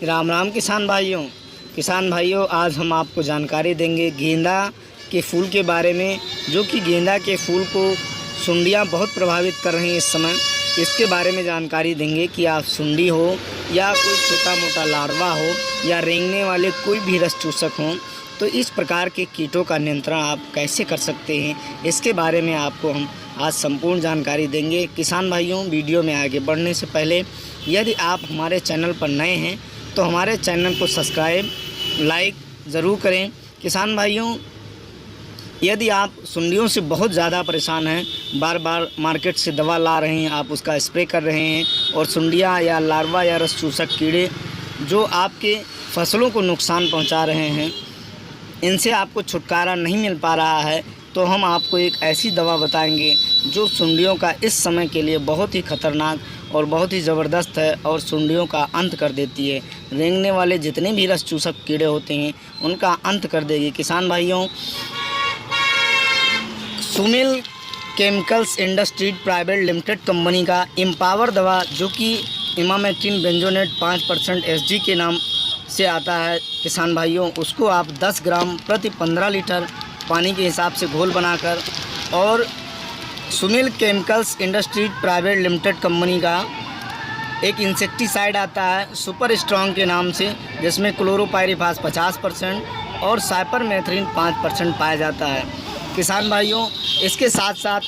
राम राम किसान भाइयों, आज हम आपको जानकारी देंगे गेंदा के फूल के बारे में, जो कि गेंदा के फूल को सुंडियां बहुत प्रभावित कर रही हैं इस समय। इसके बारे में जानकारी देंगे कि आप सुंडी हो या कोई छोटा मोटा लार्वा हो या रेंगने वाले कोई भी रस चूसक हों, तो इस प्रकार के कीटों का नियंत्रण आप कैसे कर सकते हैं, इसके बारे में आपको हम आज संपूर्ण जानकारी देंगे। किसान भाइयों, वीडियो में आगे बढ़ने से पहले यदि आप हमारे चैनल पर नए हैं तो हमारे चैनल को सब्सक्राइब लाइक ज़रूर करें। किसान भाइयों, यदि आप सुंडियों से बहुत ज़्यादा परेशान हैं, बार बार मार्केट से दवा ला रहे हैं, आप उसका स्प्रे कर रहे हैं और सुंडियाँ या लार्वा या रस चूसक कीड़े जो आपके फसलों को नुकसान पहुंचा रहे हैं, इनसे आपको छुटकारा नहीं मिल पा रहा है, तो हम आपको एक ऐसी दवा बताएंगे जो सुंडियों का इस समय के लिए बहुत ही खतरनाक और बहुत ही ज़बरदस्त है और सुंडियों का अंत कर देती है। रेंगने वाले जितने भी रस चूसक कीड़े होते हैं उनका अंत कर देगी। किसान भाइयों, Sumil chemicals industries private limited company का एम्पावर दवा, जो कि इमामेक्टिन बेंजोनेट 5% एसजी के नाम से आता है, किसान भाइयों, उसको आप 10 ग्राम प्रति 15 लीटर पानी के हिसाब से घोल बनाकर, और Sumil chemicals industries private limited company का एक इंसेक्टिसाइड आता है सुपर स्ट्रॉन्ग के नाम से, जिसमें क्लोरोपाइरिफास 50% और साइपरमेथ्रिन 5% पाया जाता है। किसान भाइयों, इसके साथ साथ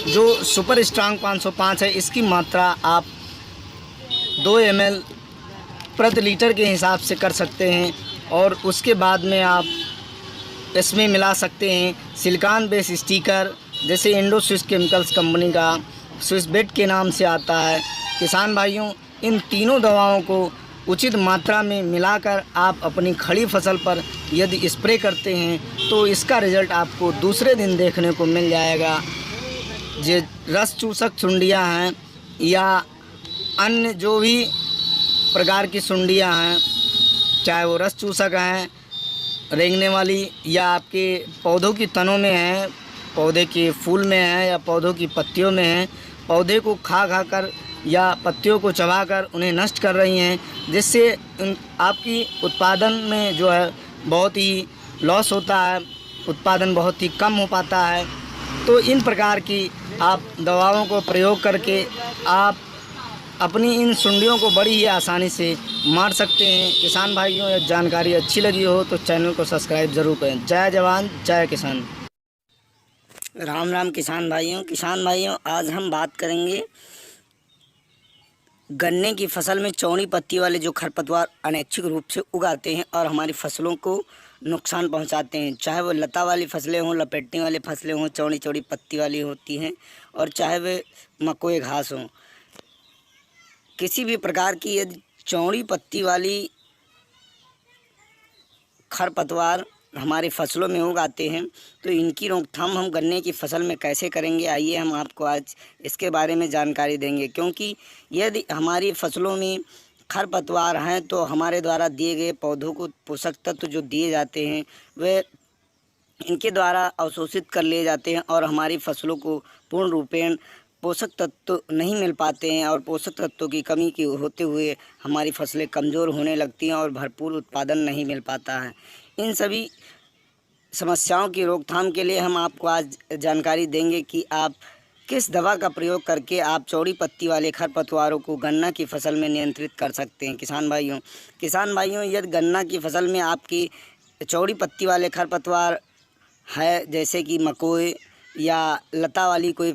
जो सुपर स्ट्रॉन्ग 505 है, इसकी मात्रा आप 2 ml प्रति लीटर के हिसाब से कर सकते हैं, और उसके बाद में आप इसमें मिला सकते हैं सिलिकॉन बेस स्टिकर, जैसे इंडो स्विस केमिकल्स कंपनी का स्विस बेट के नाम से आता है। किसान भाइयों, इन तीनों दवाओं को उचित मात्रा में मिलाकर आप अपनी खड़ी फसल पर यदि स्प्रे करते हैं तो इसका रिज़ल्ट आपको दूसरे दिन देखने को मिल जाएगा। जो रस चूसक सुंडियाँ हैं या अन्य जो भी प्रकार की सुंडियाँ हैं, चाहे वो रस चूसक हैं, रेंगने वाली, या आपके पौधों की तनों में हैं, पौधे के फूल में हैं या पौधों की पत्तियों में हैं, पौधे को खा कर या पत्तियों को चबाकर उन्हें नष्ट कर रही हैं, जिससे आपकी उत्पादन में जो है बहुत ही लॉस होता है, उत्पादन बहुत ही कम हो पाता है। तो इन प्रकार की आप दवाओं को प्रयोग करके आप अपनी इन सुंडियों को बड़ी ही आसानी से मार सकते हैं। किसान भाइयों, यह जानकारी अच्छी लगी हो तो चैनल को सब्सक्राइब ज़रूर करें। जय जवान जय किसान। राम राम किसान भाइयों, आज हम बात करेंगे गन्ने की फसल में चौड़ी पत्ती वाले जो खरपतवार अनैच्छिक रूप से उगाते हैं और हमारी फसलों को नुकसान पहुंचाते हैं। चाहे वो लता वाली फसलें हों, लपेटने वाली फसलें हों, चौड़ी चौड़ी पत्ती वाली होती हैं, और चाहे वे मकोए घास हों, किसी भी प्रकार की यदि चौड़ी पत्ती वाली खरपतवार हमारी फसलों में उगाते हैं तो इनकी रोकथाम हम गन्ने की फसल में कैसे करेंगे, आइए हम आपको आज इसके बारे में जानकारी देंगे। क्योंकि यदि हमारी फसलों में खरपतवार हैं तो हमारे द्वारा दिए गए पौधों को पोषक तत्व जो दिए जाते हैं वे इनके द्वारा अवशोषित कर लिए जाते हैं और हमारी फसलों को पूर्ण रूपेण पोषक तत्व नहीं मिल पाते हैं, और पोषक तत्वों की कमी की होते हुए हमारी फसलें कमज़ोर होने लगती हैं और भरपूर उत्पादन नहीं मिल पाता है। इन सभी समस्याओं की रोकथाम के लिए हम आपको आज जानकारी देंगे कि आप किस दवा का प्रयोग करके आप चौड़ी पत्ती वाले खरपतवारों को गन्ना की फसल में नियंत्रित कर सकते हैं। किसान भाइयों, यदि गन्ना की फसल में आपकी चौड़ी पत्ती वाले खरपतवार है, जैसे कि मकोए या लता वाली कोई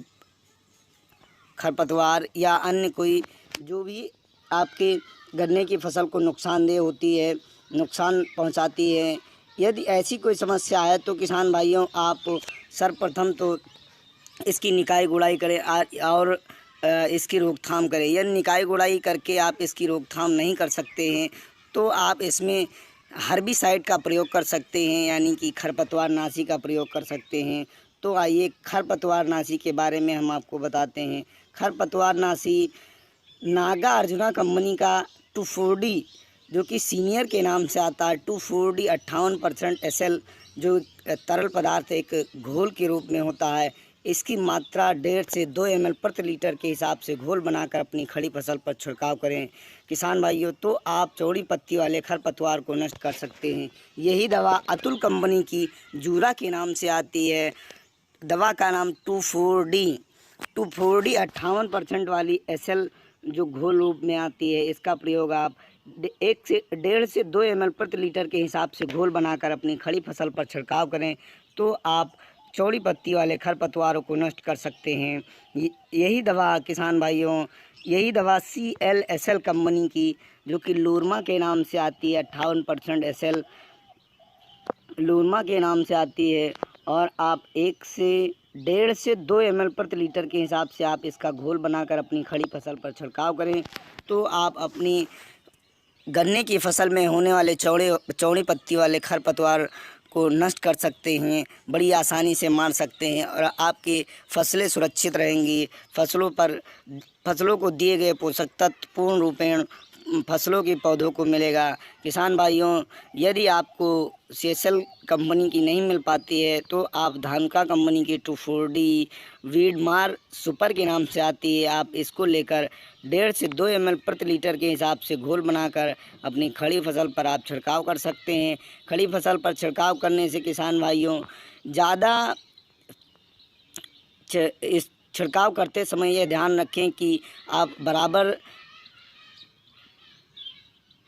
खरपतवार या अन्य कोई जो भी आपके गन्ने की फसल को नुकसानदेह होती है, नुकसान पहुंचाती है, यदि ऐसी कोई समस्या है तो किसान भाइयों, आप सर्वप्रथम तो इसकी निकाई गुड़ाई करें और इसकी रोकथाम करें। यदि निकाई गुड़ाई करके आप इसकी रोकथाम नहीं कर सकते हैं तो आप इसमें हर्बिसाइड का प्रयोग कर सकते हैं, यानी कि खरपतवार नाशी का प्रयोग कर सकते हैं। तो आइए खरपतवार नाशी के बारे में हम आपको बताते हैं। खरपतवार नाशी नागार्जुना कंपनी का 2,4-D, जो कि सीनियर के नाम से आता है, 2,4-D 58% SL जो तरल पदार्थ एक घोल के रूप में होता है, इसकी मात्रा 1.5 से 2 ml प्रति लीटर के हिसाब से घोल बनाकर अपनी खड़ी फसल पर छिड़काव करें। किसान भाइयों, तो आप चौड़ी पत्ती वाले खरपतवार को नष्ट कर सकते हैं। यही दवा अतुल कंपनी की जूरा के नाम से आती है। दवा का नाम 2,4-D 58% वाली SL जो घोल रूप में आती है, इसका प्रयोग आप 1.5 से 2 ml प्रति लीटर के हिसाब से घोल बनाकर अपनी खड़ी फसल पर छिड़काव करें, तो आप चौड़ी पत्ती वाले खरपतवारों को नष्ट कर सकते हैं। यही दवा किसान भाइयों, यही दवा CLSL कंपनी की जो कि लूरमा के नाम से आती है, 58% SL लूरमा के नाम से आती है, और आप 1.5 से 2 ml प्रति लीटर के हिसाब से आप इसका घोल बनाकर अपनी खड़ी फसल पर छिड़काव करें, तो आप अपनी गन्ने की फसल में होने वाले चौड़ी पत्ती वाले खरपतवार को नष्ट कर सकते हैं, बड़ी आसानी से मार सकते हैं, और आपकी फसलें सुरक्षित रहेंगी। फसलों को दिए गए पोषक तत्व पूर्ण रूपेण फसलों के पौधों को मिलेगा। किसान भाइयों, यदि आपको CSL कंपनी की नहीं मिल पाती है, तो आप धानुका कंपनी की 2,4-D वीडमार सुपर के नाम से आती है, आप इसको लेकर 1.5 से 2 ml प्रति लीटर के हिसाब से घोल बनाकर अपनी खड़ी फसल पर आप छिड़काव कर सकते हैं। खड़ी फसल पर छिड़काव करने से किसान भाइयों, ज़्यादा इस छिड़काव करते समय यह ध्यान रखें कि आप बराबर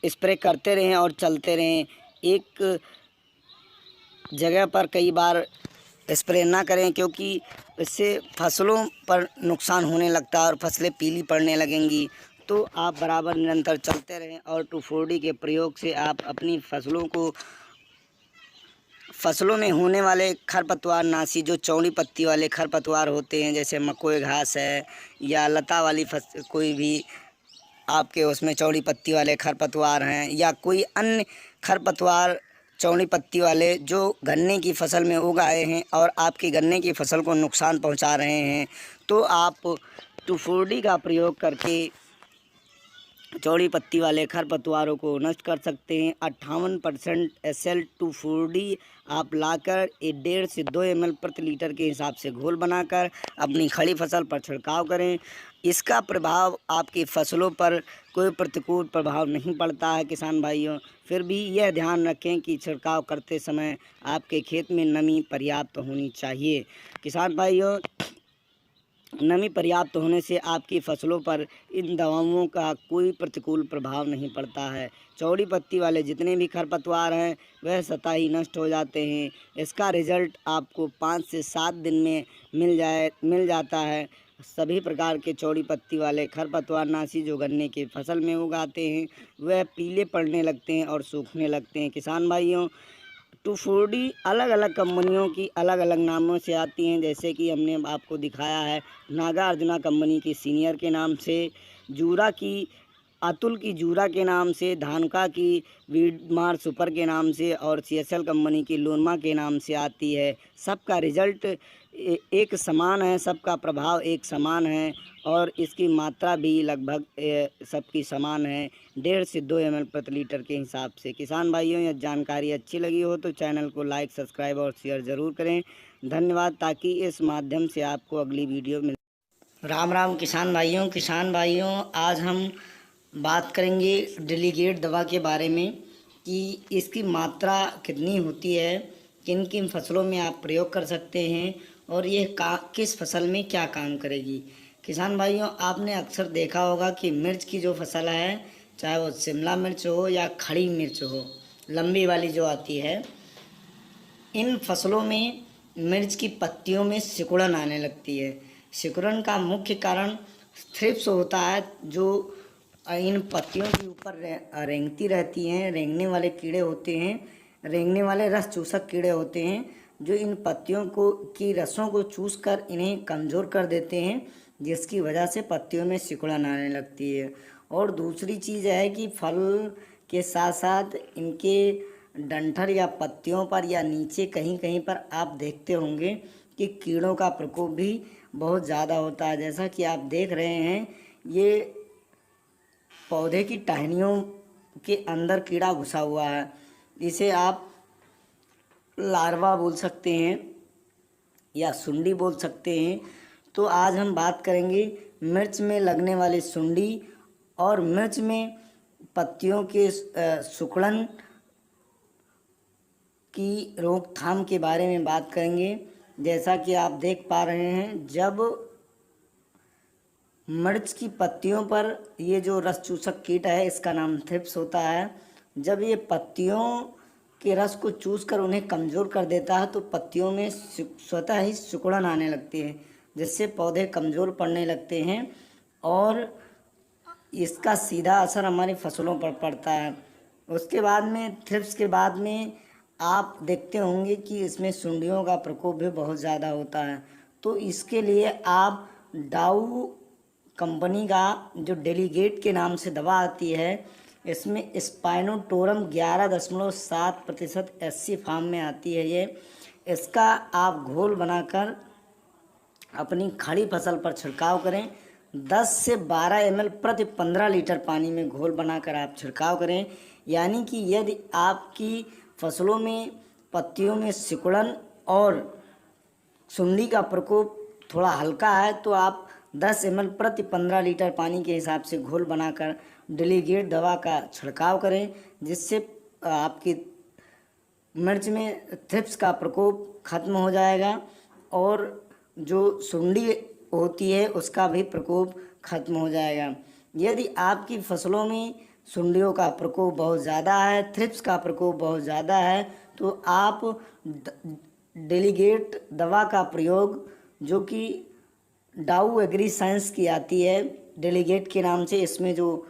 स्प्रे करते रहें और चलते रहें। एक जगह पर कई बार स्प्रे ना करें, क्योंकि इससे फसलों पर नुकसान होने लगता है और फसलें पीली पड़ने लगेंगी। तो आप बराबर निरंतर चलते रहें, और 2,4-D के प्रयोग से आप अपनी फसलों में होने वाले खरपतवार नाशी जो चौड़ी पत्ती वाले खरपतवार होते हैं, जैसे मकोई घास है या लता वाली कोई भी आपके उसमें चौड़ी पत्ती वाले खरपतवार हैं, या कोई अन्य खरपतवार चौड़ी पत्ती वाले जो गन्ने की फसल में उगाए हैं और आपकी गन्ने की फसल को नुकसान पहुंचा रहे हैं, तो आप 2,4-D का प्रयोग करके चौड़ी पत्ती वाले खरपतवारों को नष्ट कर सकते हैं। 58% SL 2,4-D आप लाकर 1.5 से 2 ml प्रति लीटर के हिसाब से घोल बनाकर अपनी खड़ी फसल पर छिड़काव करें। इसका प्रभाव आपकी फसलों पर कोई प्रतिकूल प्रभाव नहीं पड़ता है किसान भाइयों। फिर भी यह ध्यान रखें कि छिड़काव करते समय आपके खेत में नमी पर्याप्त होनी चाहिए। किसान भाइयों, नमी पर्याप्त होने से आपकी फसलों पर इन दवाओं का कोई प्रतिकूल प्रभाव नहीं पड़ता है। चौड़ी पत्ती वाले जितने भी खरपतवार हैं वह स्वतः ही नष्ट हो जाते हैं। इसका रिजल्ट आपको 5 से 7 दिन में मिल जाता है। सभी प्रकार के चौड़ी पत्ती वाले खरपतवार नाशी जो गन्ने की फसल में उगाते हैं वह पीले पड़ने लगते हैं और सूखने लगते हैं। किसान भाइयों, 2,4-D अलग अलग कंपनियों की अलग अलग नामों से आती हैं, जैसे कि हमने आपको दिखाया है नागार्जुना कंपनी की सीनियर के नाम से, जूरा की अतुल की जूरा के नाम से, धानुका की वीडमार सुपर के नाम से, और CSL कंपनी की लूरमा के नाम से आती है। सबका रिजल्ट एक समान है, सबका प्रभाव एक समान है, और इसकी मात्रा भी लगभग सबकी समान है, 1.5 से 2 ml प्रति लीटर के हिसाब से। किसान भाइयों, यह जानकारी अच्छी लगी हो तो चैनल को लाइक, सब्सक्राइब और शेयर ज़रूर करें। धन्यवाद, ताकि इस माध्यम से आपको अगली वीडियो मिल। राम राम किसान भाइयों, आज हम बात करेंगे डेलीगेट दवा के बारे में कि इसकी मात्रा कितनी होती है, किन किन फसलों में आप प्रयोग कर सकते हैं, और ये किस फसल में क्या काम करेगी। किसान भाइयों, आपने अक्सर देखा होगा कि मिर्च की जो फसल है, चाहे वो शिमला मिर्च हो या खड़ी मिर्च हो, लंबी वाली जो आती है, इन फसलों में मिर्च की पत्तियों में सिकुड़न आने लगती है। सिकुड़न का मुख्य कारण थ्रिप्स होता है, जो इन पत्तियों के ऊपर रेंगती रहती हैं। रेंगने वाले कीड़े होते हैं, रेंगने वाले रस चूसक कीड़े होते हैं, जो इन पत्तियों की रसों को चूस कर इन्हें कमज़ोर कर देते हैं, जिसकी वजह से पत्तियों में सिकुड़न आने लगती है। और दूसरी चीज़ है कि फल के साथ साथ इनके डंठल या पत्तियों पर या नीचे कहीं कहीं पर आप देखते होंगे कि कीड़ों का प्रकोप भी बहुत ज़्यादा होता है। जैसा कि आप देख रहे हैं, ये पौधे की टहनियों के अंदर कीड़ा घुसा हुआ है, इसे आप लार्वा बोल सकते हैं। या सुंडी बोल सकते हैं। तो आज हम बात करेंगे मिर्च में लगने वाली सुंडी और मिर्च में पत्तियों के सिकुड़न की रोकथाम के बारे में बात करेंगे। जैसा कि आप देख पा रहे हैं, जब मिर्च की पत्तियों पर ये जो रस चूसक कीट है, इसका नाम थ्रिप्स होता है, जब ये पत्तियों के रस को चूस कर उन्हें कमज़ोर कर देता है तो पत्तियों में स्वतः ही सिकुड़न आने लगती है, जिससे पौधे कमज़ोर पड़ने लगते हैं और इसका सीधा असर हमारी फसलों पर पड़ता है। उसके बाद में थ्रिप्स के बाद में आप देखते होंगे कि इसमें सुंडियों का प्रकोप भी बहुत ज़्यादा होता है। तो इसके लिए आप डाऊ कंपनी का जो डेलीगेट के नाम से दवा आती है, इसमें स्पाइनोटोरम 11.7% SC फार्म में आती है ये। इसका आप घोल बनाकर अपनी खड़ी फसल पर छिड़काव करें। 10 से 12 ml प्रति 15 लीटर पानी में घोल बनाकर आप छिड़काव करें। यानी कि यदि आपकी फसलों में पत्तियों में सिकुड़न और सुंडी का प्रकोप थोड़ा हल्का है तो आप 10 ml प्रति 15 लीटर पानी के हिसाब से घोल बनाकर डेलीगेट दवा का छिड़काव करें, जिससे आपकी मिर्च में थ्रिप्स का प्रकोप खत्म हो जाएगा और जो सुंडी होती है उसका भी प्रकोप खत्म हो जाएगा। यदि आपकी फसलों में सुंडियों का प्रकोप बहुत ज़्यादा है, थ्रिप्स का प्रकोप बहुत ज़्यादा है, तो आप डेलीगेट दवा का प्रयोग, जो कि डाऊ एग्री साइंस की आती है डेलीगेट के नाम से, इसमें जो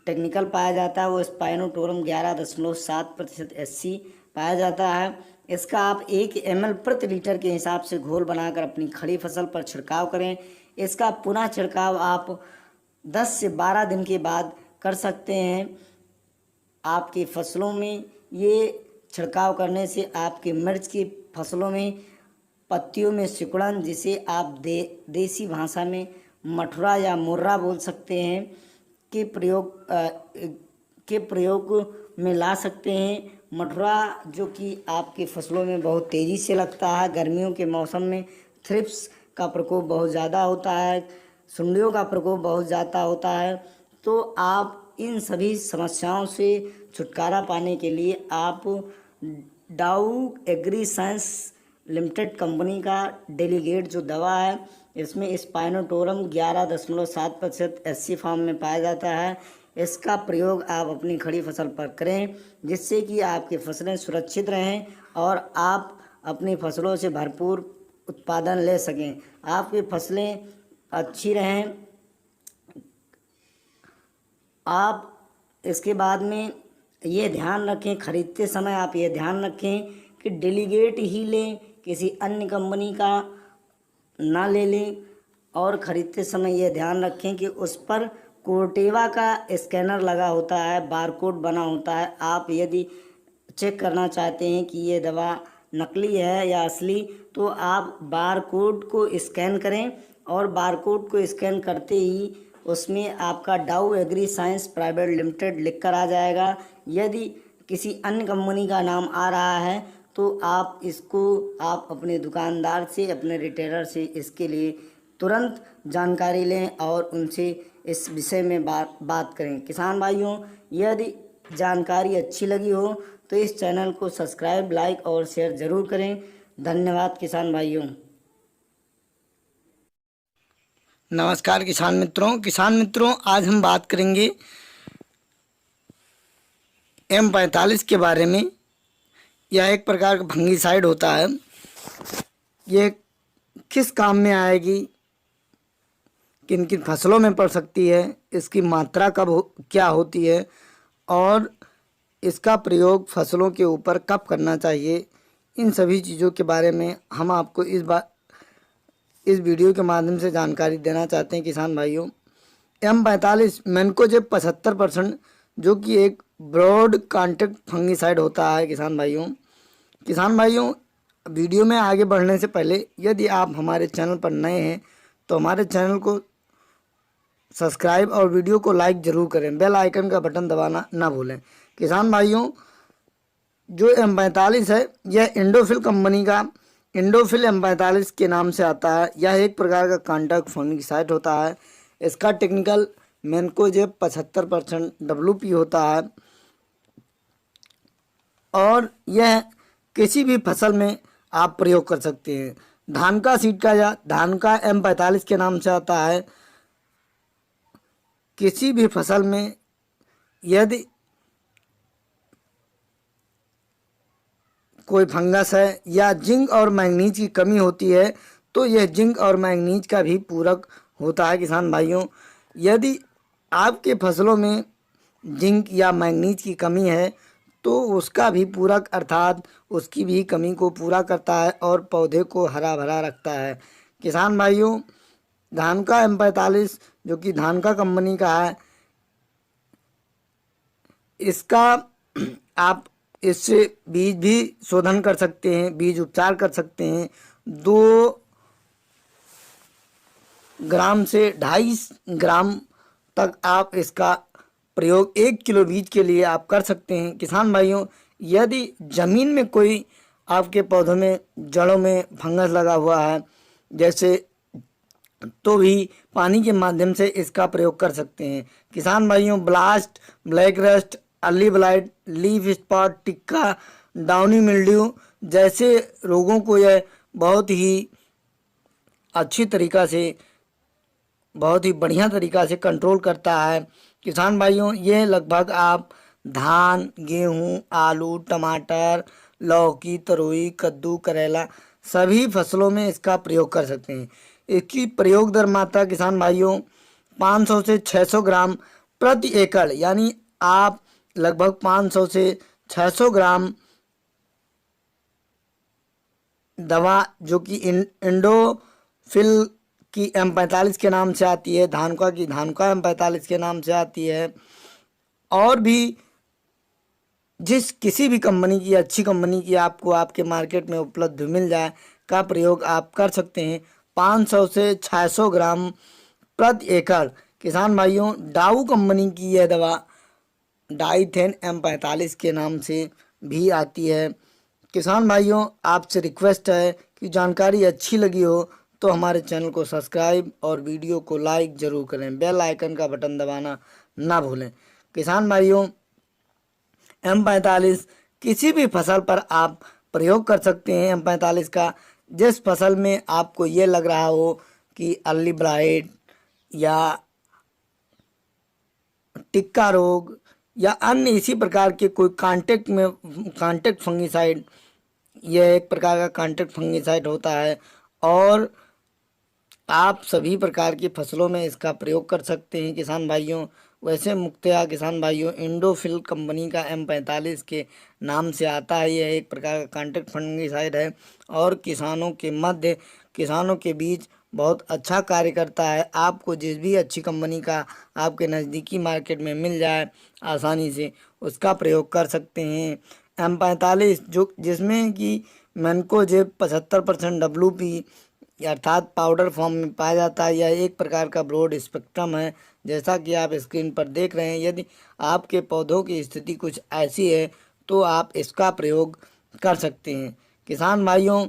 टेक्निकल पाया जाता है वो स्पाइनोटोरम 11.7% SC पाया जाता है। इसका आप 1 ml प्रति लीटर के हिसाब से घोल बनाकर अपनी खड़ी फसल पर छिड़काव करें। इसका पुनः छिड़काव आप 10 से 12 दिन के बाद कर सकते हैं। आपकी फसलों में ये छिड़काव करने से आपके मिर्च की फसलों में पत्तियों में सिकुड़न, जिसे आप देसी भाषा में मठुरा या मुर्रा बोल सकते हैं, के प्रयोग में ला सकते हैं। मठुरा जो कि आपकी फसलों में बहुत तेज़ी से लगता है, गर्मियों के मौसम में थ्रिप्स का प्रकोप बहुत ज़्यादा होता है, सुंडियों का प्रकोप बहुत ज़्यादा होता है। तो आप इन सभी समस्याओं से छुटकारा पाने के लिए आप डाऊ एग्री साइंस लिमिटेड कंपनी का डेलीगेट जो दवा है, इसमें स्पाइनोटोरम 11.7% SC फार्म में पाया जाता है। इसका प्रयोग आप अपनी खड़ी फसल पर करें, जिससे कि आपकी फसलें सुरक्षित रहें और आप अपनी फसलों से भरपूर उत्पादन ले सकें, आपकी फसलें अच्छी रहें। आप इसके बाद में ये ध्यान रखें, खरीदते समय आप ये ध्यान रखें कि डेलीगेट ही लें, किसी अन्य कंपनी का ना ले लें। और ख़रीदते समय ये ध्यान रखें कि उस पर कोर्टेवा का स्कैनर लगा होता है, बारकोड बना होता है। आप यदि चेक करना चाहते हैं कि ये दवा नकली है या असली, तो आप बारकोड को स्कैन करें और बारकोड को स्कैन करते ही उसमें आपका डाऊ एग्री साइंस प्राइवेट लिमिटेड लिखकर आ जाएगा। यदि किसी अन्य कंपनी का नाम आ रहा है तो आप अपने दुकानदार से, अपने रिटेलर से इसके लिए तुरंत जानकारी लें और उनसे इस विषय में बात करें। किसान भाइयों, यदि जानकारी अच्छी लगी हो तो इस चैनल को सब्सक्राइब, लाइक और शेयर ज़रूर करें। धन्यवाद किसान भाइयों। नमस्कार किसान मित्रों, आज हम बात करेंगे M45 के बारे में। यह एक प्रकार का फंगीसाइड होता है। ये किस काम में आएगी, किन किन फसलों में पड़ सकती है, इसकी मात्रा क्या होती है और इसका प्रयोग फसलों के ऊपर कब करना चाहिए, इन सभी चीज़ों के बारे में हम आपको इस वीडियो के माध्यम से जानकारी देना चाहते हैं। किसान भाइयों, M45 मैनकोजेब 75%, जो कि एक ब्रॉड कॉन्टैक्ट फंगीसाइड होता है। किसान भाइयों, वीडियो में आगे बढ़ने से पहले यदि आप हमारे चैनल पर नए हैं तो हमारे चैनल को सब्सक्राइब और वीडियो को लाइक ज़रूर करें, बेल आइकन का बटन दबाना ना भूलें। किसान भाइयों, जो M45 है यह इंडोफिल कंपनी का इंडोफिल M45 के नाम से आता है। यह एक प्रकार का कॉन्टैक्ट फंगिसाइड होता है। इसका टेक्निकल मैनकोजेब 75% WP होता है और यह किसी भी फसल में आप प्रयोग कर सकते हैं। धान का सीड का या धान का M45 के नाम से आता है। किसी भी फसल में यदि कोई फंगस है या जिंक और मैंगनीज की कमी होती है तो यह जिंक और मैंगनीज का भी पूरक होता है किसान भाइयों। यदि आपके फसलों में जिंक या मैंगनीज की कमी है तो उसका भी पूरक अर्थात उसकी भी कमी को पूरा करता है और पौधे को हरा भरा रखता है। किसान भाइयों, धान का M45 जो कि धान का कंपनी का है, इसका आप इससे बीज भी शोधन कर सकते हैं, बीज उपचार कर सकते हैं। 2 ग्राम से 2.5 ग्राम तक आप इसका प्रयोग 1 किलो बीज के लिए आप कर सकते हैं। किसान भाइयों, यदि ज़मीन में कोई आपके पौधों में जड़ों में फंगस लगा हुआ है जैसे, तो भी पानी के माध्यम से इसका प्रयोग कर सकते हैं। किसान भाइयों, blast, black rust, early blight, leaf spot, tikka, downy mildew जैसे रोगों को यह बहुत ही अच्छी तरीक़ा से, बहुत ही बढ़िया तरीक़ा से कंट्रोल करता है। किसान भाइयों, ये लगभग आप धान, गेहूं, आलू, टमाटर, लौकी, तरोई, कद्दू, करेला सभी फसलों में इसका प्रयोग कर सकते हैं। इसकी प्रयोग दर मात्रा किसान भाइयों 500 से 600 ग्राम प्रति एकड़, यानी आप लगभग 500 से 600 ग्राम दवा जो कि इंडोफिल की M45 के नाम से आती है, धानुका की धानुका M45 के नाम से आती है, और भी जिस किसी भी कंपनी की, अच्छी कंपनी की आपको आपके मार्केट में उपलब्ध मिल जाए का प्रयोग आप कर सकते हैं। 500 से 600 ग्राम प्रति एकड़। किसान भाइयों, डाऊ कंपनी की यह दवा डाइथेन M45 के नाम से भी आती है। किसान भाइयों, आपसे रिक्वेस्ट है कि जानकारी अच्छी लगी हो तो हमारे चैनल को सब्सक्राइब और वीडियो को लाइक ज़रूर करें, बेल आइकन का बटन दबाना ना भूलें। किसान भाइयों, M45 किसी भी फसल पर आप प्रयोग कर सकते हैं। M45 का जिस फसल में आपको ये लग रहा हो कि अर्ली ब्लाइट या टिक्का रोग या अन्य इसी प्रकार के कोई कांटेक्ट फंगिसाइड, यह एक प्रकार का कांटेक्ट फंगिसाइड होता है और आप सभी प्रकार की फसलों में इसका प्रयोग कर सकते हैं। किसान भाइयों, वैसे मुख्यतः किसान भाइयों इंडोफिल कंपनी का M45 के नाम से आता है। यह एक प्रकार का कांटेक्ट फंगिसाइड है और किसानों के बीच बहुत अच्छा कार्य करता है। आपको जिस भी अच्छी कंपनी का आपके नज़दीकी मार्केट में मिल जाए आसानी से उसका प्रयोग कर सकते हैं। M45 जो जिसमें कि मैनकोजेब 75% WP अर्थात पाउडर फॉर्म में पाया जाता है। यह एक प्रकार का ब्रॉड स्पेक्ट्रम है, जैसा कि आप स्क्रीन पर देख रहे हैं। यदि आपके पौधों की स्थिति कुछ ऐसी है तो आप इसका प्रयोग कर सकते हैं। किसान भाइयों,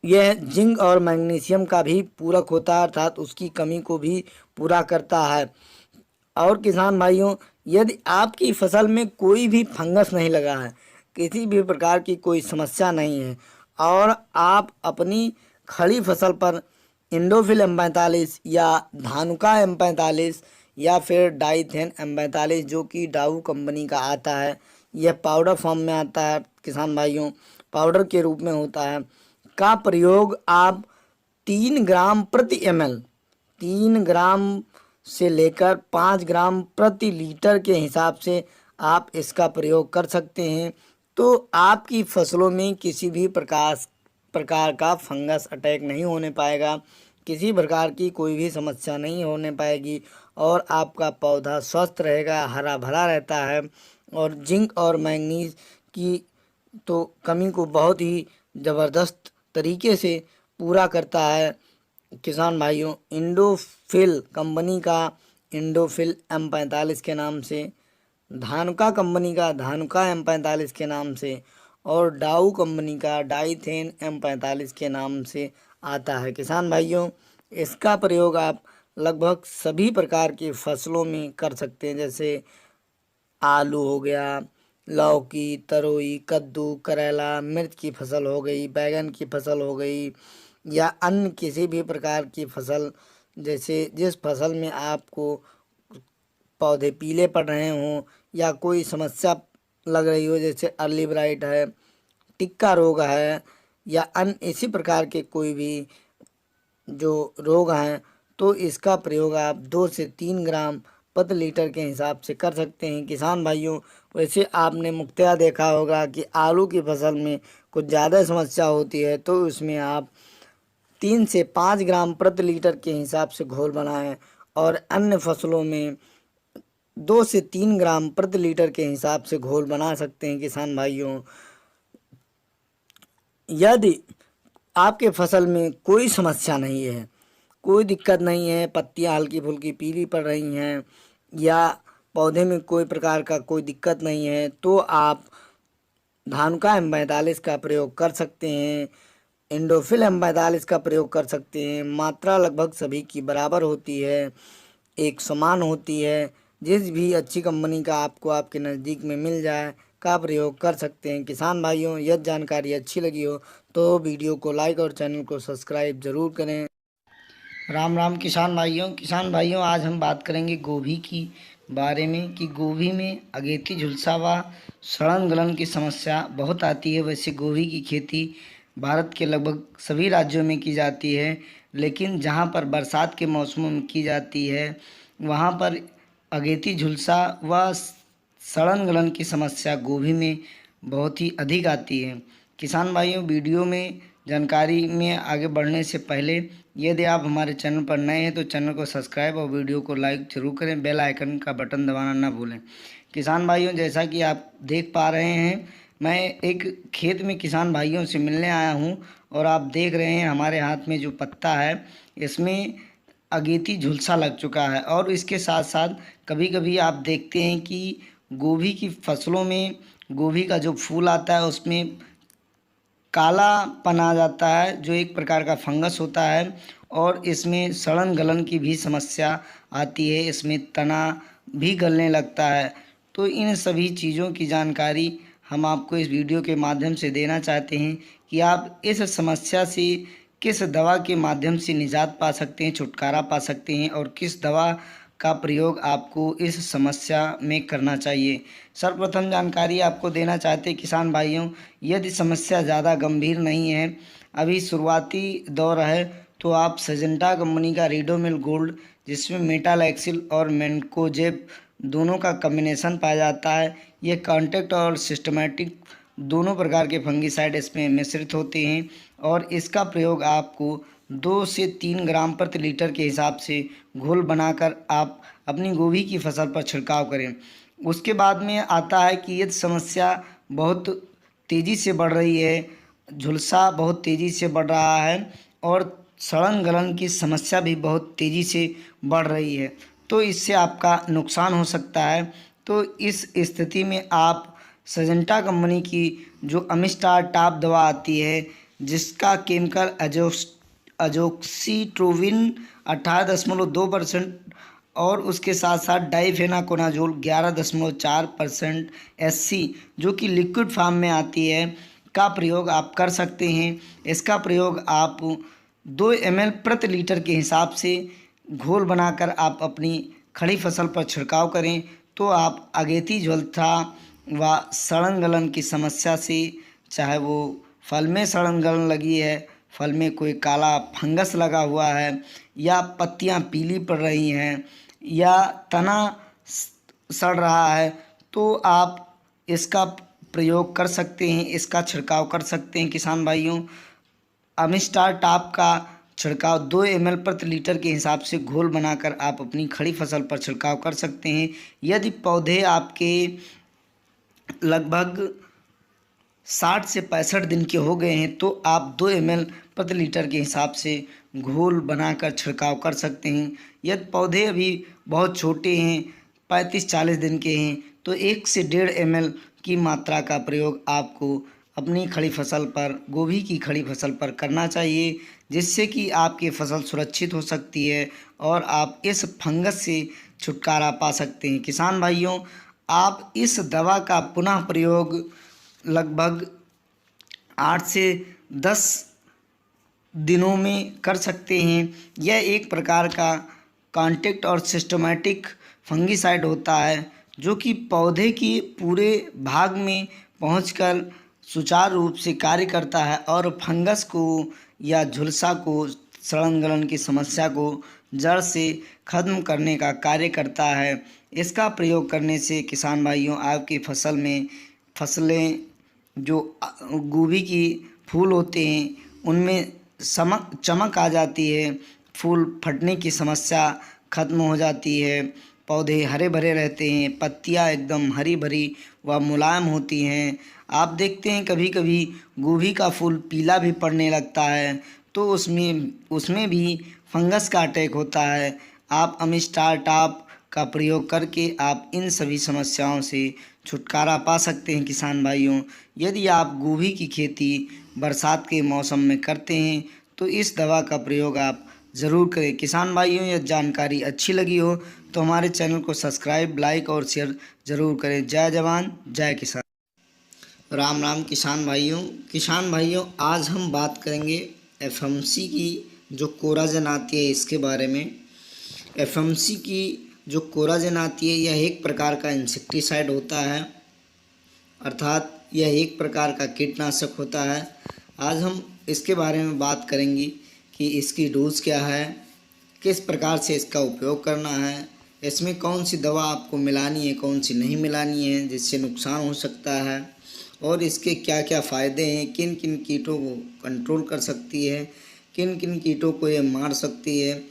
यह जिंक और मैग्नीशियम का भी पूरक होता है, अर्थात उसकी कमी को भी पूरा करता है। और किसान भाइयों, यदि आपकी फसल में कोई भी फंगस नहीं लगा है, किसी भी प्रकार की कोई समस्या नहीं है और आप अपनी खड़ी फसल पर इंडोफिल M45 या धानुका M45 या फिर डाइथेन M45 जो कि डाऊ कंपनी का आता है, यह पाउडर फॉर्म में आता है किसान भाइयों, पाउडर के रूप में होता है, का प्रयोग आप 3 ग्राम प्रति ml, 3 ग्राम से लेकर 5 ग्राम प्रति लीटर के हिसाब से आप इसका प्रयोग कर सकते हैं। तो आपकी फसलों में किसी भी प्रकार का फंगस अटैक नहीं होने पाएगा, किसी प्रकार की कोई भी समस्या नहीं होने पाएगी और आपका पौधा स्वस्थ रहेगा, हरा भरा रहता है और जिंक और मैंगनीज की तो कमी को बहुत ही ज़बरदस्त तरीके से पूरा करता है। किसान भाइयों, इंडोफिल कंपनी का इंडोफिल M45 के नाम से, धानुका कंपनी का धानुका M45 के नाम से और डाऊ कंपनी का डाइथेन M45 के नाम से आता है। किसान भाइयों, इसका प्रयोग आप लगभग सभी प्रकार की फसलों में कर सकते हैं, जैसे आलू हो गया, लौकी, तरोई, कद्दू, करेला, मिर्च की फसल हो गई, बैगन की फसल हो गई, या अन्य किसी भी प्रकार की फसल, जैसे जिस फसल में आपको पौधे पीले पड़ रहे हों या कोई समस्या लग रही हो, जैसे अर्ली ब्राइट है, टिक्का रोग है, या अन्य इसी प्रकार के कोई भी जो रोग हैं, तो इसका प्रयोग आप 2 से 3 ग्राम प्रति लीटर के हिसाब से कर सकते हैं। किसान भाइयों, वैसे आपने मुख्यतः देखा होगा कि आलू की फसल में कुछ ज़्यादा समस्या होती है, तो उसमें आप 3 से 5 ग्राम प्रति लीटर के हिसाब से घोल बनाएं, और अन्य फसलों में 2 से 3 ग्राम प्रति लीटर के हिसाब से घोल बना सकते हैं। किसान भाइयों, यदि आपके फसल में कोई समस्या नहीं है, कोई दिक्कत नहीं है, पत्तियां हल्की फुल्की पीली पड़ रही हैं, या पौधे में कोई प्रकार का कोई दिक्कत नहीं है, तो आप धानुका M45 का प्रयोग कर सकते हैं, इंडोफिल M45 का प्रयोग कर सकते हैं। मात्रा लगभग सभी की बराबर होती है, एक समान होती है। जिस भी अच्छी कंपनी का आपको आपके नज़दीक में मिल जाए का प्रयोग कर सकते हैं। किसान भाइयों, यह जानकारी अच्छी लगी हो तो वीडियो को लाइक और चैनल को सब्सक्राइब ज़रूर करें। राम राम किसान भाइयों, आज हम बात करेंगे गोभी की बारे में कि गोभी में अगेती झुलसा व सड़न गलन की समस्या बहुत आती है। वैसे गोभी की खेती भारत के लगभग सभी राज्यों में की जाती है, लेकिन जहां पर बरसात के मौसमों में की जाती है वहां पर अगेती झुलसा व सड़न गलन की समस्या गोभी में बहुत ही अधिक आती है। किसान भाइयों, वीडियो में जानकारी में आगे बढ़ने से पहले यदि आप हमारे चैनल पर नए हैं तो चैनल को सब्सक्राइब और वीडियो को लाइक जरूर करें, बेल आइकन का बटन दबाना ना भूलें। किसान भाइयों, जैसा कि आप देख पा रहे हैं, मैं एक खेत में किसान भाइयों से मिलने आया हूं, और आप देख रहे हैं हमारे हाथ में जो पत्ता है इसमें अगेती झुलसा लग चुका है। और इसके साथ साथ कभी कभी आप देखते हैं कि गोभी की फसलों में गोभी का जो फूल आता है उसमें कालापन आ जाता है, जो एक प्रकार का फंगस होता है, और इसमें सड़न गलन की भी समस्या आती है, इसमें तना भी गलने लगता है। तो इन सभी चीज़ों की जानकारी हम आपको इस वीडियो के माध्यम से देना चाहते हैं कि आप इस समस्या से किस दवा के माध्यम से निजात पा सकते हैं, छुटकारा पा सकते हैं, और किस दवा का प्रयोग आपको इस समस्या में करना चाहिए। सर्वप्रथम जानकारी आपको देना चाहते हैं किसान भाइयों, यदि समस्या ज़्यादा गंभीर नहीं है, अभी शुरुआती दौर है, तो आप सजेंटा कंपनी का रीडोमिल गोल्ड, जिसमें मेटालैक्सिल और मैनकोजेब दोनों का कम्बिनेशन पाया जाता है, ये कॉन्टैक्ट और सिस्टमैटिक दोनों प्रकार के फंगिसाइड इसमें मिश्रित होते हैं, और इसका प्रयोग आपको 2 से 3 ग्राम प्रति लीटर के हिसाब से घोल बनाकर आप अपनी गोभी की फसल पर छिड़काव करें। उसके बाद में आता है कि यदि समस्या बहुत तेज़ी से बढ़ रही है, झुलसा बहुत तेज़ी से बढ़ रहा है, और सड़न गलन की समस्या भी बहुत तेज़ी से बढ़ रही है, तो इससे आपका नुकसान हो सकता है। तो इस स्थिति में आप सजेंटा कंपनी की जो अमिस्टार टॉप दवा आती है, जिसका केमिकल अजोक्सिट्रोविन 18.2% और उसके साथ साथ डाइफेनाकोनाजोल 11.4% SC, जो कि लिक्विड फॉर्म में आती है, का प्रयोग आप कर सकते हैं। इसका प्रयोग आप 2 ml प्रति लीटर के हिसाब से घोल बनाकर आप अपनी खड़ी फसल पर छिड़काव करें, तो आप अगेती झुलसा व सड़न गलन की समस्या से, चाहे वो फल में सड़न गलन लगी है, फल में कोई काला फंगस लगा हुआ है, या पत्तियां पीली पड़ रही हैं, या तना सड़ रहा है, तो आप इसका प्रयोग कर सकते हैं, इसका छिड़काव कर सकते हैं। किसान भाइयों, अमिस्टार टॉप का छिड़काव 2 ml प्रति लीटर के हिसाब से घोल बनाकर आप अपनी खड़ी फसल पर छिड़काव कर सकते हैं। यदि पौधे आपके लगभग 60 से 65 दिन के हो गए हैं, तो आप 2 ml प्रति लीटर के हिसाब से घोल बनाकर छिड़काव कर सकते हैं। यदि पौधे अभी बहुत छोटे हैं, 35-40 दिन के हैं, तो 1 से 1.5 ml की मात्रा का प्रयोग आपको अपनी खड़ी फसल पर, गोभी की खड़ी फसल पर करना चाहिए, जिससे कि आपकी फसल सुरक्षित हो सकती है और आप इस फंगस से छुटकारा पा सकते हैं। किसान भाइयों, आप इस दवा का पुनः प्रयोग लगभग 8 से 10 दिनों में कर सकते हैं। यह एक प्रकार का कॉन्टैक्ट और सिस्टमैटिक फंगिसाइड होता है, जो कि पौधे की पूरे भाग में पहुंचकर सुचारू रूप से कार्य करता है और फंगस को या झुलसा को, सड़न गलन की समस्या को जड़ से खत्म करने का कार्य करता है। इसका प्रयोग करने से किसान भाइयों, आपकी फसलें जो गोभी की फूल होते हैं उनमें चमक आ जाती है, फूल फटने की समस्या खत्म हो जाती है, पौधे हरे भरे रहते हैं, पत्तियां एकदम हरी भरी व मुलायम होती हैं। आप देखते हैं कभी कभी गोभी का फूल पीला भी पड़ने लगता है, तो उसमें भी फंगस का अटैक होता है। आप अमिस्टार टॉप का प्रयोग करके आप इन सभी समस्याओं से छुटकारा पा सकते हैं। किसान भाइयों, यदि आप गोभी की खेती बरसात के मौसम में करते हैं तो इस दवा का प्रयोग आप ज़रूर करें। किसान भाइयों, यह जानकारी अच्छी लगी हो तो हमारे चैनल को सब्सक्राइब, लाइक और शेयर ज़रूर करें। जय जवान जय किसान। राम राम किसान भाइयों, आज हम बात करेंगे एफएमसी की जो कोराजन आती है इसके बारे में। एफएमसी की जो कोराजन आती है यह एक प्रकार का इंसेक्टिसाइड होता है, अर्थात यह एक प्रकार का कीटनाशक होता है। आज हम इसके बारे में बात करेंगे कि इसकी डोज क्या है, किस प्रकार से इसका उपयोग करना है, इसमें कौन सी दवा आपको मिलानी है, कौन सी नहीं मिलानी है जिससे नुकसान हो सकता है, और इसके क्या क्या फ़ायदे हैं, किन किन कीटों को कंट्रोल कर सकती है, किन किन कीटों को ये मार सकती है,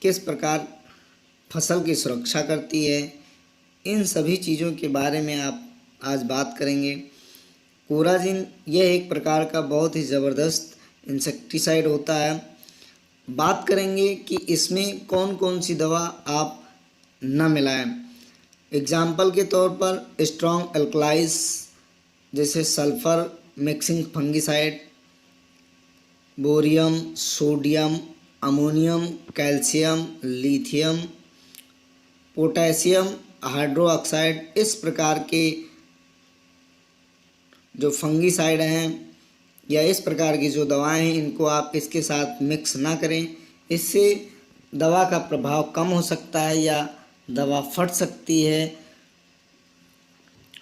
किस प्रकार फसल की सुरक्षा करती है। इन सभी चीज़ों के बारे में आप आज बात करेंगे। कोराजिन यह एक प्रकार का बहुत ही ज़बरदस्त इंसेक्टिसाइड होता है। बात करेंगे कि इसमें कौन कौन सी दवा आप न मिलाएं। एग्जाम्पल के तौर पर स्ट्रॉन्ग एल्कलाइज जैसे sulphur mixing fungicide, bohrium, sodium, ammonium, calcium, lithium, potassium hydroxide, इस प्रकार के जो फंगिसाइड हैं या इस प्रकार की जो दवाएं हैं इनको आप इसके साथ मिक्स ना करें। इससे दवा का प्रभाव कम हो सकता है या दवा फट सकती है।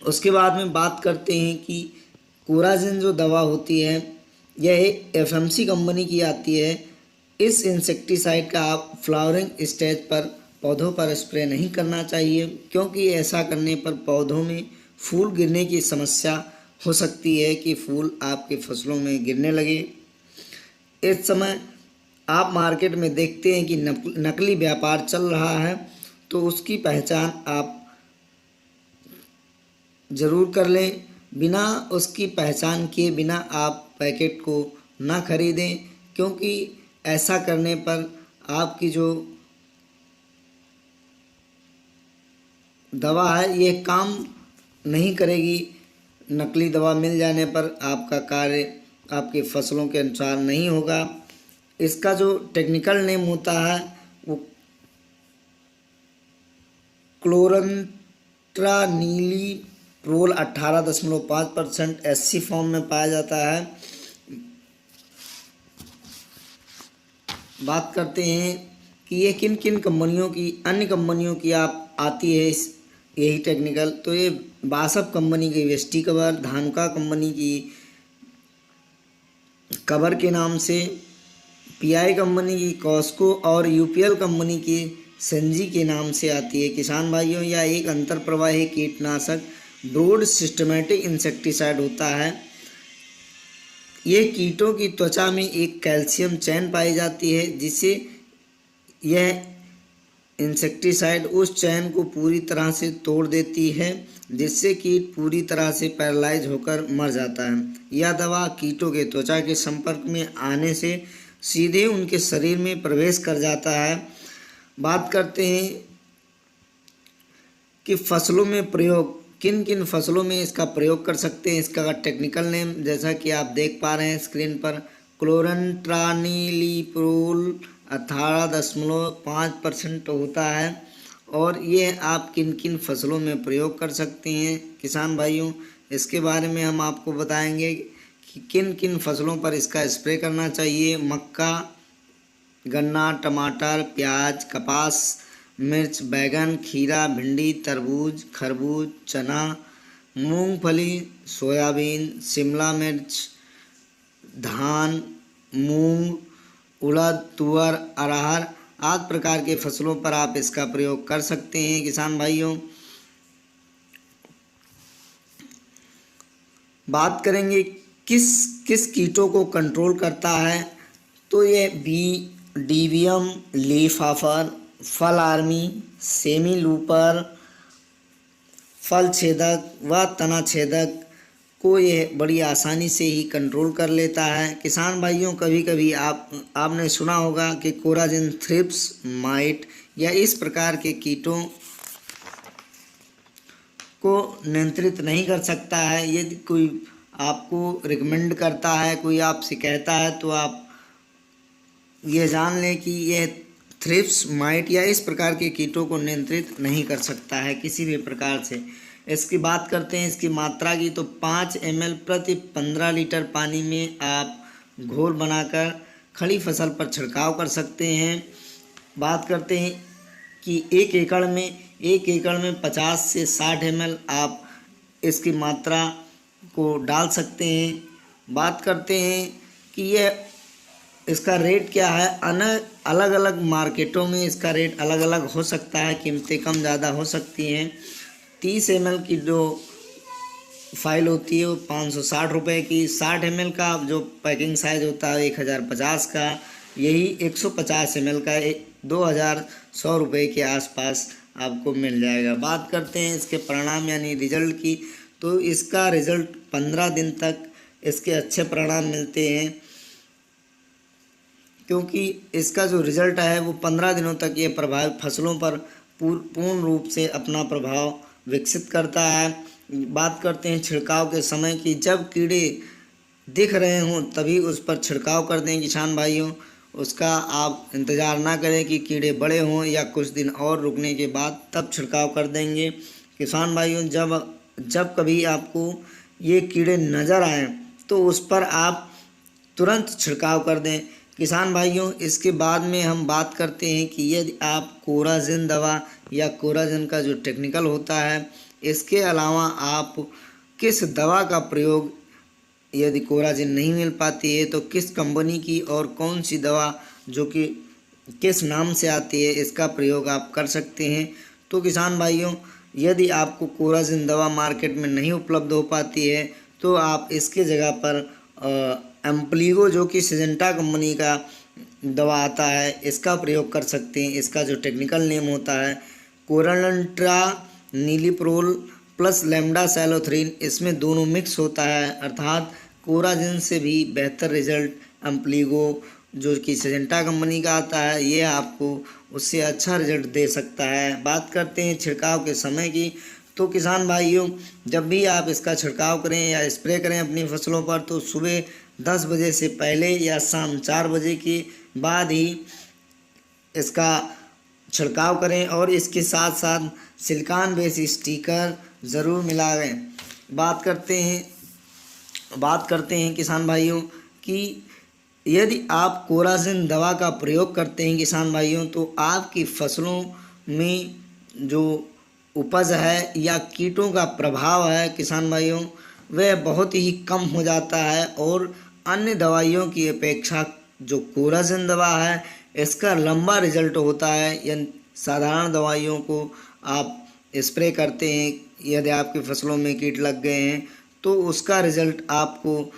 उसके बाद में बात करते हैं कि कोराजिन जो दवा होती है यह एफएमसी कंपनी की आती है। इस इंसेक्टिसाइड का आप फ्लावरिंग स्टेज पर पौधों पर स्प्रे नहीं करना चाहिए, क्योंकि ऐसा करने पर पौधों में फूल गिरने की समस्या हो सकती है कि फूल आपके फसलों में गिरने लगे। इस समय आप मार्केट में देखते हैं कि नकली व्यापार चल रहा है, तो उसकी पहचान आप ज़रूर कर लें। बिना उसकी पहचान किए बिना आप पैकेट को ना खरीदें, क्योंकि ऐसा करने पर आपकी जो दवा है ये काम नहीं करेगी। नकली दवा मिल जाने पर आपका कार्य आपकी फसलों के अनुसार नहीं होगा। इसका जो टेक्निकल नेम होता है वो क्लोरंट्रानीलीप्रोल 18.5% SC फॉर्म में पाया जाता है। बात करते हैं कि ये किन किन कंपनियों की, अन्य कंपनियों की आप आती है यही टेक्निकल। तो ये बासफ कंपनी की वेस्टी कवर, धानुका कंपनी की कवर के नाम से, पीआई कंपनी की कॉस्को और यूपीएल कंपनी की सेंजी के नाम से आती है। किसान भाइयों, यह एक अंतरप्रवाही कीटनाशक ब्रॉड सिस्टमैटिक इंसेक्टिसाइड होता है। ये कीटों की त्वचा में एक कैल्शियम चैन पाई जाती है, जिससे यह इंसेक्टिसाइड उस चैन को पूरी तरह से तोड़ देती है, जिससे कीट पूरी तरह से पैरालाइज होकर मर जाता है। यह दवा कीटों के त्वचा के संपर्क में आने से सीधे उनके शरीर में प्रवेश कर जाता है। बात करते हैं कि फसलों में प्रयोग किन किन फसलों में इसका प्रयोग कर सकते हैं, इसका टेक्निकल नेम जैसा कि आप देख पा रहे हैं स्क्रीन पर, क्लोरनट्रानिलीप्रोल 18.5% होता है। और ये आप किन किन फसलों में प्रयोग कर सकते हैं किसान भाइयों, इसके बारे में हम आपको बताएंगे कि किन किन फसलों पर इसका स्प्रे करना चाहिए। मक्का, गन्ना, टमाटर, प्याज, कपास, मिर्च, बैगन, खीरा, भिंडी, तरबूज, खरबूज, चना, मूंगफली, सोयाबीन, शिमला मिर्च, धान, मूंग, उड़द, तुअर, अरहर आदि प्रकार के फसलों पर आप इसका प्रयोग कर सकते हैं किसान भाइयों। बात करेंगे किस किस कीटों को कंट्रोल करता है, तो ये डीवियम लीफ हॉपर, फल आर्मी, सेमी लूपर, फल छेदक व तना छेदक को ये बड़ी आसानी से ही कंट्रोल कर लेता है किसान भाइयों। कभी कभी आपने सुना होगा कि कोराजिन थ्रिप्स, माइट या इस प्रकार के कीटों को नियंत्रित नहीं कर सकता है। यदि कोई आपको रिकमेंड करता है, कोई आपसे कहता है, तो आप ये जान लें कि यह थ्रिप्स, माइट या इस प्रकार के कीटों को नियंत्रित नहीं कर सकता है किसी भी प्रकार से। इसकी बात करते हैं इसकी मात्रा की, तो 5 ml प्रति 15 लीटर पानी में आप घोल बनाकर खड़ी फसल पर छिड़काव कर सकते हैं। बात करते हैं कि एक एकड़ में 50 से 60 ml आप इसकी मात्रा को डाल सकते हैं। बात करते हैं कि यह इसका रेट क्या है। अलग अलग मार्केटों में इसका रेट अलग अलग हो सकता है, कीमतें कम ज़्यादा हो सकती हैं। 30 ml की जो फाइल होती है वो 560 रुपये की, 60 ml का जो पैकिंग साइज होता है 1050 का, यही 150 ml का 2100 रुपये के आसपास आपको मिल जाएगा। बात करते हैं इसके परिणाम यानी रिजल्ट की, तो इसका रिजल्ट 15 दिन तक इसके अच्छे परिणाम मिलते हैं, क्योंकि इसका जो रिजल्ट है वो 15 दिनों तक ये प्रभाव फसलों पर पूर्ण रूप से अपना प्रभाव विकसित करता है। बात करते हैं छिड़काव के समय की, जब कीड़े दिख रहे हों तभी उस पर छिड़काव कर दें किसान भाइयों। उसका आप इंतज़ार ना करें कि कीड़े बड़े हों या कुछ दिन और रुकने के बाद तब छिड़काव कर देंगे किसान भाइयों। जब कभी आपको ये कीड़े नज़र आएँ तो उस पर आप तुरंत छिड़काव कर दें किसान भाइयों। इसके बाद में हम बात करते हैं कि यदि आप कोराजिन दवा या कोराजिन का जो टेक्निकल होता है, इसके अलावा आप किस दवा का प्रयोग, यदि कोराजिन नहीं मिल पाती है तो किस कंपनी की और कौन सी दवा जो कि किस नाम से आती है, इसका प्रयोग आप कर सकते हैं। तो किसान भाइयों, यदि आपको कोराजिन दवा मार्केट में नहीं उपलब्ध हो पाती है तो आप इसके जगह पर एम्प्लीगो जो कि सिजेंटा कंपनी का दवा आता है, इसका प्रयोग कर सकते हैं। इसका जो टेक्निकल नेम होता है क्लोरनट्रानिलीप्रोल प्लस लेम्डासाइलोथ्रीन, इसमें दोनों मिक्स होता है, अर्थात कोराजिन से भी बेहतर रिजल्ट एम्प्लीगो जो कि सिजेंटा कंपनी का आता है, ये आपको उससे अच्छा रिजल्ट दे सकता है। बात करते हैं छिड़काव के समय की, तो किसान भाइयों, जब भी आप इसका छिड़काव करें या स्प्रे करें अपनी फसलों पर, तो सुबह 10 बजे से पहले या शाम 4 बजे के बाद ही इसका छिड़काव करें और इसके साथ साथ सिलिकॉन बेस स्टिकर ज़रूर मिलाएं। बात करते हैं किसान भाइयों कि यदि आप कोराजिन दवा का प्रयोग करते हैं किसान भाइयों, तो आपकी फसलों में जो उपज है या कीटों का प्रभाव है किसान भाइयों, वह बहुत ही कम हो जाता है। और अन्य दवाइयों की अपेक्षा जो कोराजिन दवा है, इसका लंबा रिजल्ट होता है। या साधारण दवाइयों को आप स्प्रे करते हैं, यदि आपकी फसलों में कीट लग गए हैं तो उसका रिजल्ट आपको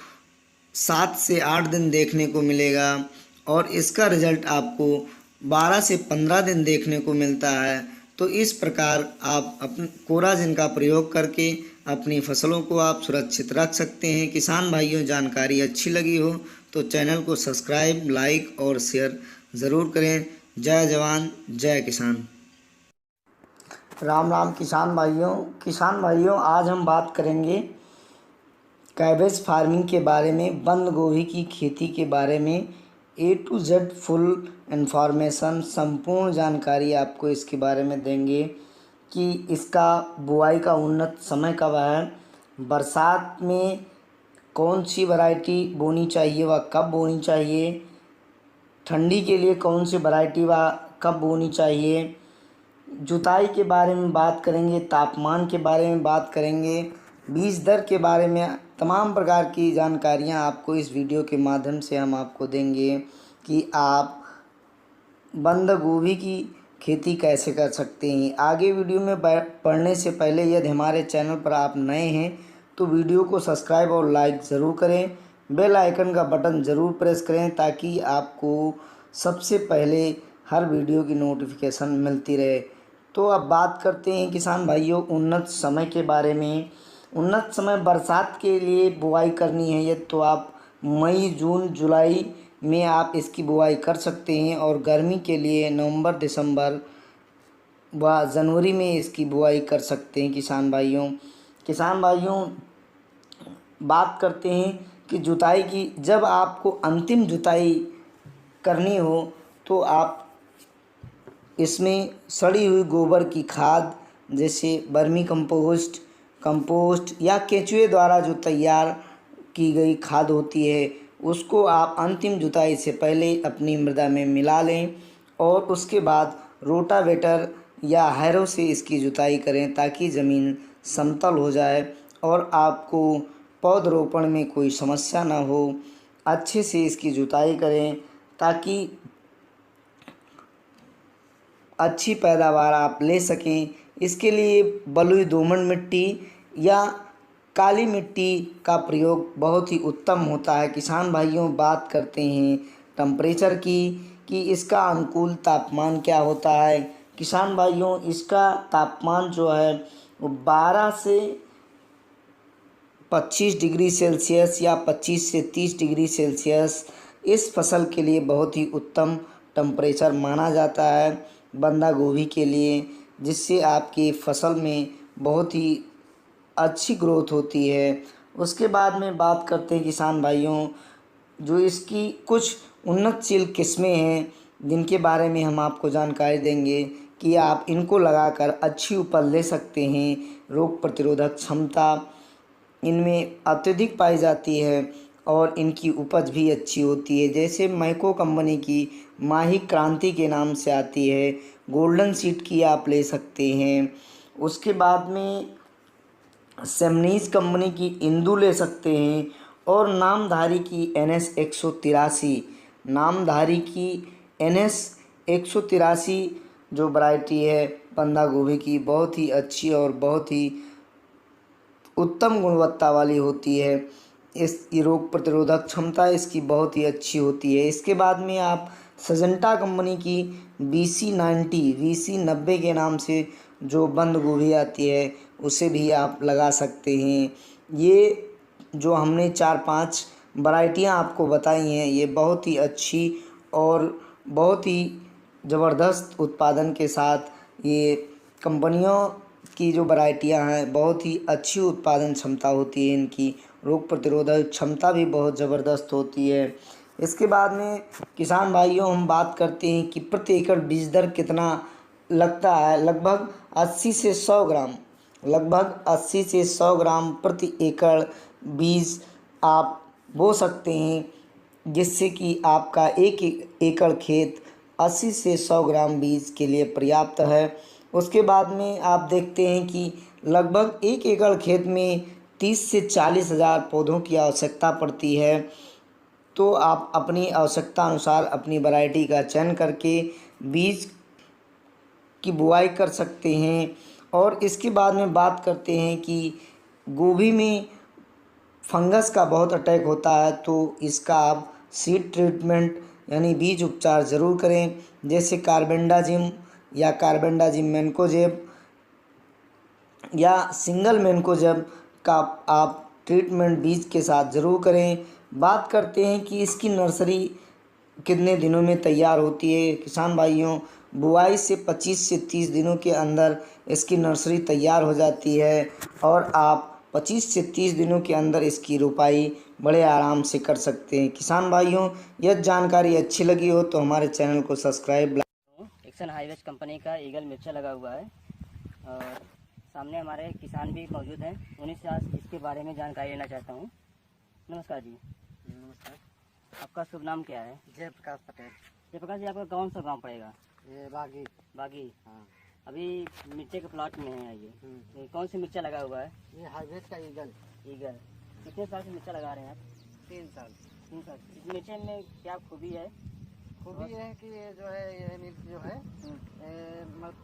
7 से 8 दिन देखने को मिलेगा, और इसका रिजल्ट आपको 12 से 15 दिन देखने को मिलता है। तो इस प्रकार आप अपने कोराजिन का प्रयोग करके अपनी फसलों को आप सुरक्षित रख सकते हैं। किसान भाइयों, जानकारी अच्छी लगी हो तो चैनल को सब्सक्राइब, लाइक और शेयर ज़रूर करें। जय जवान, जय किसान। राम राम किसान भाइयों आज हम बात करेंगे कैबेज फार्मिंग के बारे में, बंद गोभी की खेती के बारे में। ए टू जेड फुल इंफॉर्मेशन, संपूर्ण जानकारी आपको इसके बारे में देंगे कि इसका बुआई का उन्नत समय कब है, बरसात में कौन सी वैरायटी बोनी चाहिए व कब बोनी चाहिए, ठंडी के लिए कौन सी वैरायटी व कब बोनी चाहिए, जुताई के बारे में बात करेंगे, तापमान के बारे में बात करेंगे, बीज दर के बारे में। तमाम प्रकार की जानकारियां आपको इस वीडियो के माध्यम से हम आपको देंगे कि आप बंद गोभी की खेती कैसे कर सकते हैं। आगे वीडियो में पढ़ने से पहले यदि हमारे चैनल पर आप नए हैं तो वीडियो को सब्सक्राइब और लाइक ज़रूर करें, बेल आइकन का बटन ज़रूर प्रेस करें ताकि आपको सबसे पहले हर वीडियो की नोटिफिकेशन मिलती रहे। तो अब बात करते हैं किसान भाइयों उन्नत समय के बारे में। उन्नत समय बरसात के लिए बुआई करनी है यदि तो आप मई जून जुलाई में आप इसकी बुआई कर सकते हैं, और गर्मी के लिए नवंबर दिसंबर व जनवरी में इसकी बुआई कर सकते हैं। किसान भाइयों बात करते हैं कि जुताई की। जब आपको अंतिम जुताई करनी हो तो आप इसमें सड़ी हुई गोबर की खाद जैसे वर्मी कंपोस्ट या केंचुए द्वारा जो तैयार की गई खाद होती है उसको आप अंतिम जुताई से पहले अपनी मृदा में मिला लें, और उसके बाद रोटावेटर या हैरो से इसकी जुताई करें ताकि ज़मीन समतल हो जाए और आपको पौधरोपण में कोई समस्या ना हो। अच्छे से इसकी जुताई करें ताकि अच्छी पैदावार आप ले सकें। इसके लिए बलुई दोमट मिट्टी या काली मिट्टी का प्रयोग बहुत ही उत्तम होता है। किसान भाइयों बात करते हैं टेम्परेचर की कि इसका अनुकूल तापमान क्या होता है। किसान भाइयों इसका तापमान जो है वो 12 से 25 डिग्री सेल्सियस या 25 से 30 डिग्री सेल्सियस इस फसल के लिए बहुत ही उत्तम टेम्परेचर माना जाता है बंदा गोभी के लिए, जिससे आपकी फसल में बहुत ही अच्छी ग्रोथ होती है। उसके बाद में बात करते हैं किसान भाइयों जो इसकी कुछ उन्नतशील किस्में हैं जिनके बारे में हम आपको जानकारी देंगे कि आप इनको लगाकर अच्छी उपज ले सकते हैं। रोग प्रतिरोधक क्षमता इनमें अत्यधिक पाई जाती है और इनकी उपज भी अच्छी होती है। जैसे मैको कंपनी की माही क्रांति के नाम से आती है, गोल्डन सीड की आप ले सकते हैं। उसके बाद में सेमनीज कंपनी की इंदू ले सकते हैं, और नामधारी की NS 183 जो वैरायटी है बंदा गोभी की बहुत ही अच्छी और बहुत ही उत्तम गुणवत्ता वाली होती है। इसकी रोग प्रतिरोधक क्षमता इसकी बहुत ही अच्छी होती है। इसके बाद में आप सजेंटा कंपनी की VC90 के नाम से जो बंद गोभी आती है उसे भी आप लगा सकते हैं। ये जो हमने 4-5 वैरायटियाँ आपको बताई हैं ये बहुत ही अच्छी और बहुत ही ज़बरदस्त उत्पादन के साथ ये कंपनियों की जो वैरायटियाँ हैं बहुत ही अच्छी उत्पादन क्षमता होती है, इनकी रोग प्रतिरोधक क्षमता भी बहुत ज़बरदस्त होती है। इसके बाद में किसान भाइयों हम बात करते हैं कि प्रति एकड़ बीज दर कितना लगता है। लगभग 80 से 100 ग्राम प्रति एकड़ बीज आप बो सकते हैं, जिससे कि आपका एक एकड़ खेत 80 से 100 ग्राम बीज के लिए पर्याप्त है। उसके बाद में आप देखते हैं कि लगभग एक एकड़ खेत में 30 से 40 हज़ार पौधों की आवश्यकता पड़ती है। तो आप अपनी आवश्यकता अनुसार अपनी वैरायटी का चयन करके बीज की बुआई कर सकते हैं। और इसके बाद में बात करते हैं कि गोभी में फंगस का बहुत अटैक होता है, तो इसका आप सीड ट्रीटमेंट यानी बीज उपचार ज़रूर करें। जैसे कार्बेंडाजिम या कार्बेंडाजिम मैनकोजेब या सिंगल मैनकोजेब का आप ट्रीटमेंट बीज के साथ ज़रूर करें। बात करते हैं कि इसकी नर्सरी कितने दिनों में तैयार होती है। किसान भाइयों बुआई से 25 से 30 दिनों के अंदर इसकी नर्सरी तैयार हो जाती है और आप 25 से 30 दिनों के अंदर इसकी रोपाई बड़े आराम से कर सकते हैं। किसान भाइयों, यह जानकारी अच्छी लगी हो तो हमारे चैनल को सब्सक्राइब। एक्सन हाईवेज कंपनी का ईगल मिर्चा लगा हुआ है और सामने हमारे किसान भी मौजूद हैं। उन्हीं से आज इसके बारे में जानकारी लेना चाहता हूँ। नमस्कार जी। नमस्कार। आपका शुभ नाम क्या है? जयप्रकाश पटेल। जयप्रकाश जी, आपका कौन सा गांव पड़ेगा? ये बागी। बागी। हाँ। अभी मिर्चे के प्लॉट में है ये कौन सी मिर्चा लगा हुआ है? ये हाईवेज का ईगल। ईगल। कितने साल से मिर्चा लगा रहे हैं आप? 3 साल। 3 साल। इस मिर्चे में क्या खूबी है? खूबी ये है कि ये जो है ये मिर्च जो है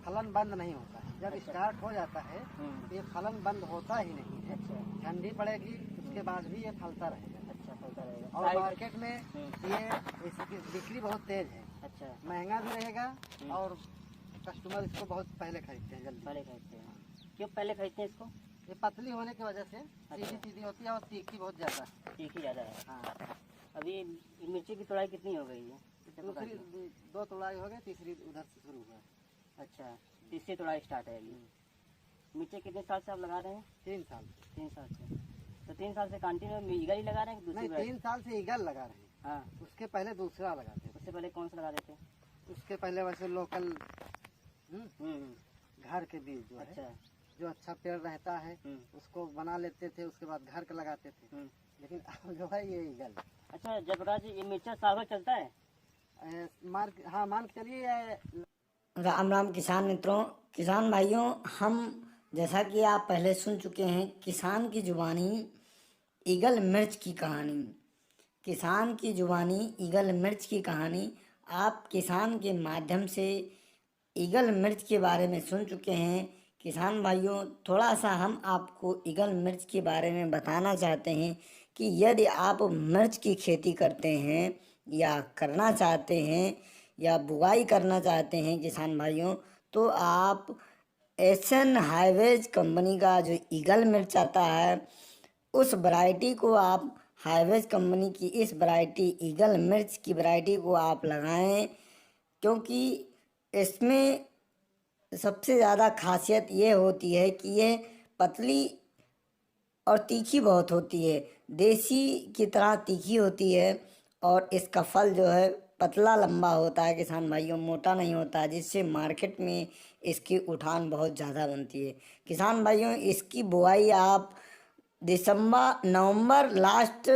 फलन बंद नहीं होता है। जब स्टार्ट हो जाता है तो ये फलन बंद होता ही नहीं है। अच्छा। ठंडी पड़ेगी उसके बाद भी ये फलता रहेगा। अच्छा, फलता रहेगा। और मार्केट में ये इसकी बिक्री बहुत तेज है। अच्छा। महंगा भी रहेगा और कस्टमर इसको बहुत पहले खरीदते हैं, जल्दी पहले खरीदते हैं। क्यों पहले खरीदते हैं इसको? ये पतली होने की वजह से सीधी सीधी होती है और तीखी बहुत ज़्यादा है। तीखी ज़्यादा है। हाँ। अभी मिर्ची की तोड़ाई कितनी हो गई है? दूसरी 2 तोड़ाई हो गई, तीसरी उधर से शुरू हुआ। अच्छा, तीसरी तोड़ाई स्टार्ट है अभी। मिर्ची कितने साल से आप लगा रहे हैं? 3 साल। 3 साल से। तो 3 साल से कंटिन्यू ईगल ही लगा रहे हैं कि दूसरी? नहीं, 3 साल से ईगल लगा रहे हैं। हाँ। उसके पहले दूसरा लगाते थे। उससे पहले कौन सा लगा रहे थे? उसके पहले वैसे लोकल हम्म। घर के बीज जो अच्छा। है, जो अच्छा पेड़ रहता है उसको बना लेते थे, उसके बाद घर का लगाते थे। लेकिन अब जो है ये ईगल। अच्छा जयप्रकाश जी, ये मिर्चा साल भर चलता है? हाँ, मान के चलिए। राम राम किसान मित्रों, किसान भाइयों, हम जैसा कि आप पहले सुन चुके हैं किसान की जुबानी ईगल मिर्च की कहानी। किसान की जुबानी ईगल मिर्च की कहानी। आप किसान के माध्यम से ईगल मिर्च के बारे में सुन चुके हैं। किसान भाइयों, थोड़ा सा हम आपको ईगल मिर्च के बारे में बताना चाहते हैं कि यदि आप मिर्च की खेती करते हैं या करना चाहते हैं या बुआई करना चाहते हैं किसान भाइयों, तो आप एसन हाईवेज कंपनी का जो ईगल मिर्च आता है उस वैरायटी को आप हाईवेज कंपनी की इस वैरायटी ईगल मिर्च की वैरायटी को आप लगाएं, क्योंकि इसमें सबसे ज़्यादा खासियत ये होती है कि ये पतली और तीखी बहुत होती है। देसी की तरह तीखी होती है और इसका फल जो है पतला लंबा होता है किसान भाइयों, मोटा नहीं होता है, जिससे मार्केट में इसकी उठान बहुत ज़्यादा बनती है। किसान भाइयों, इसकी बुआई आप नवंबर लास्ट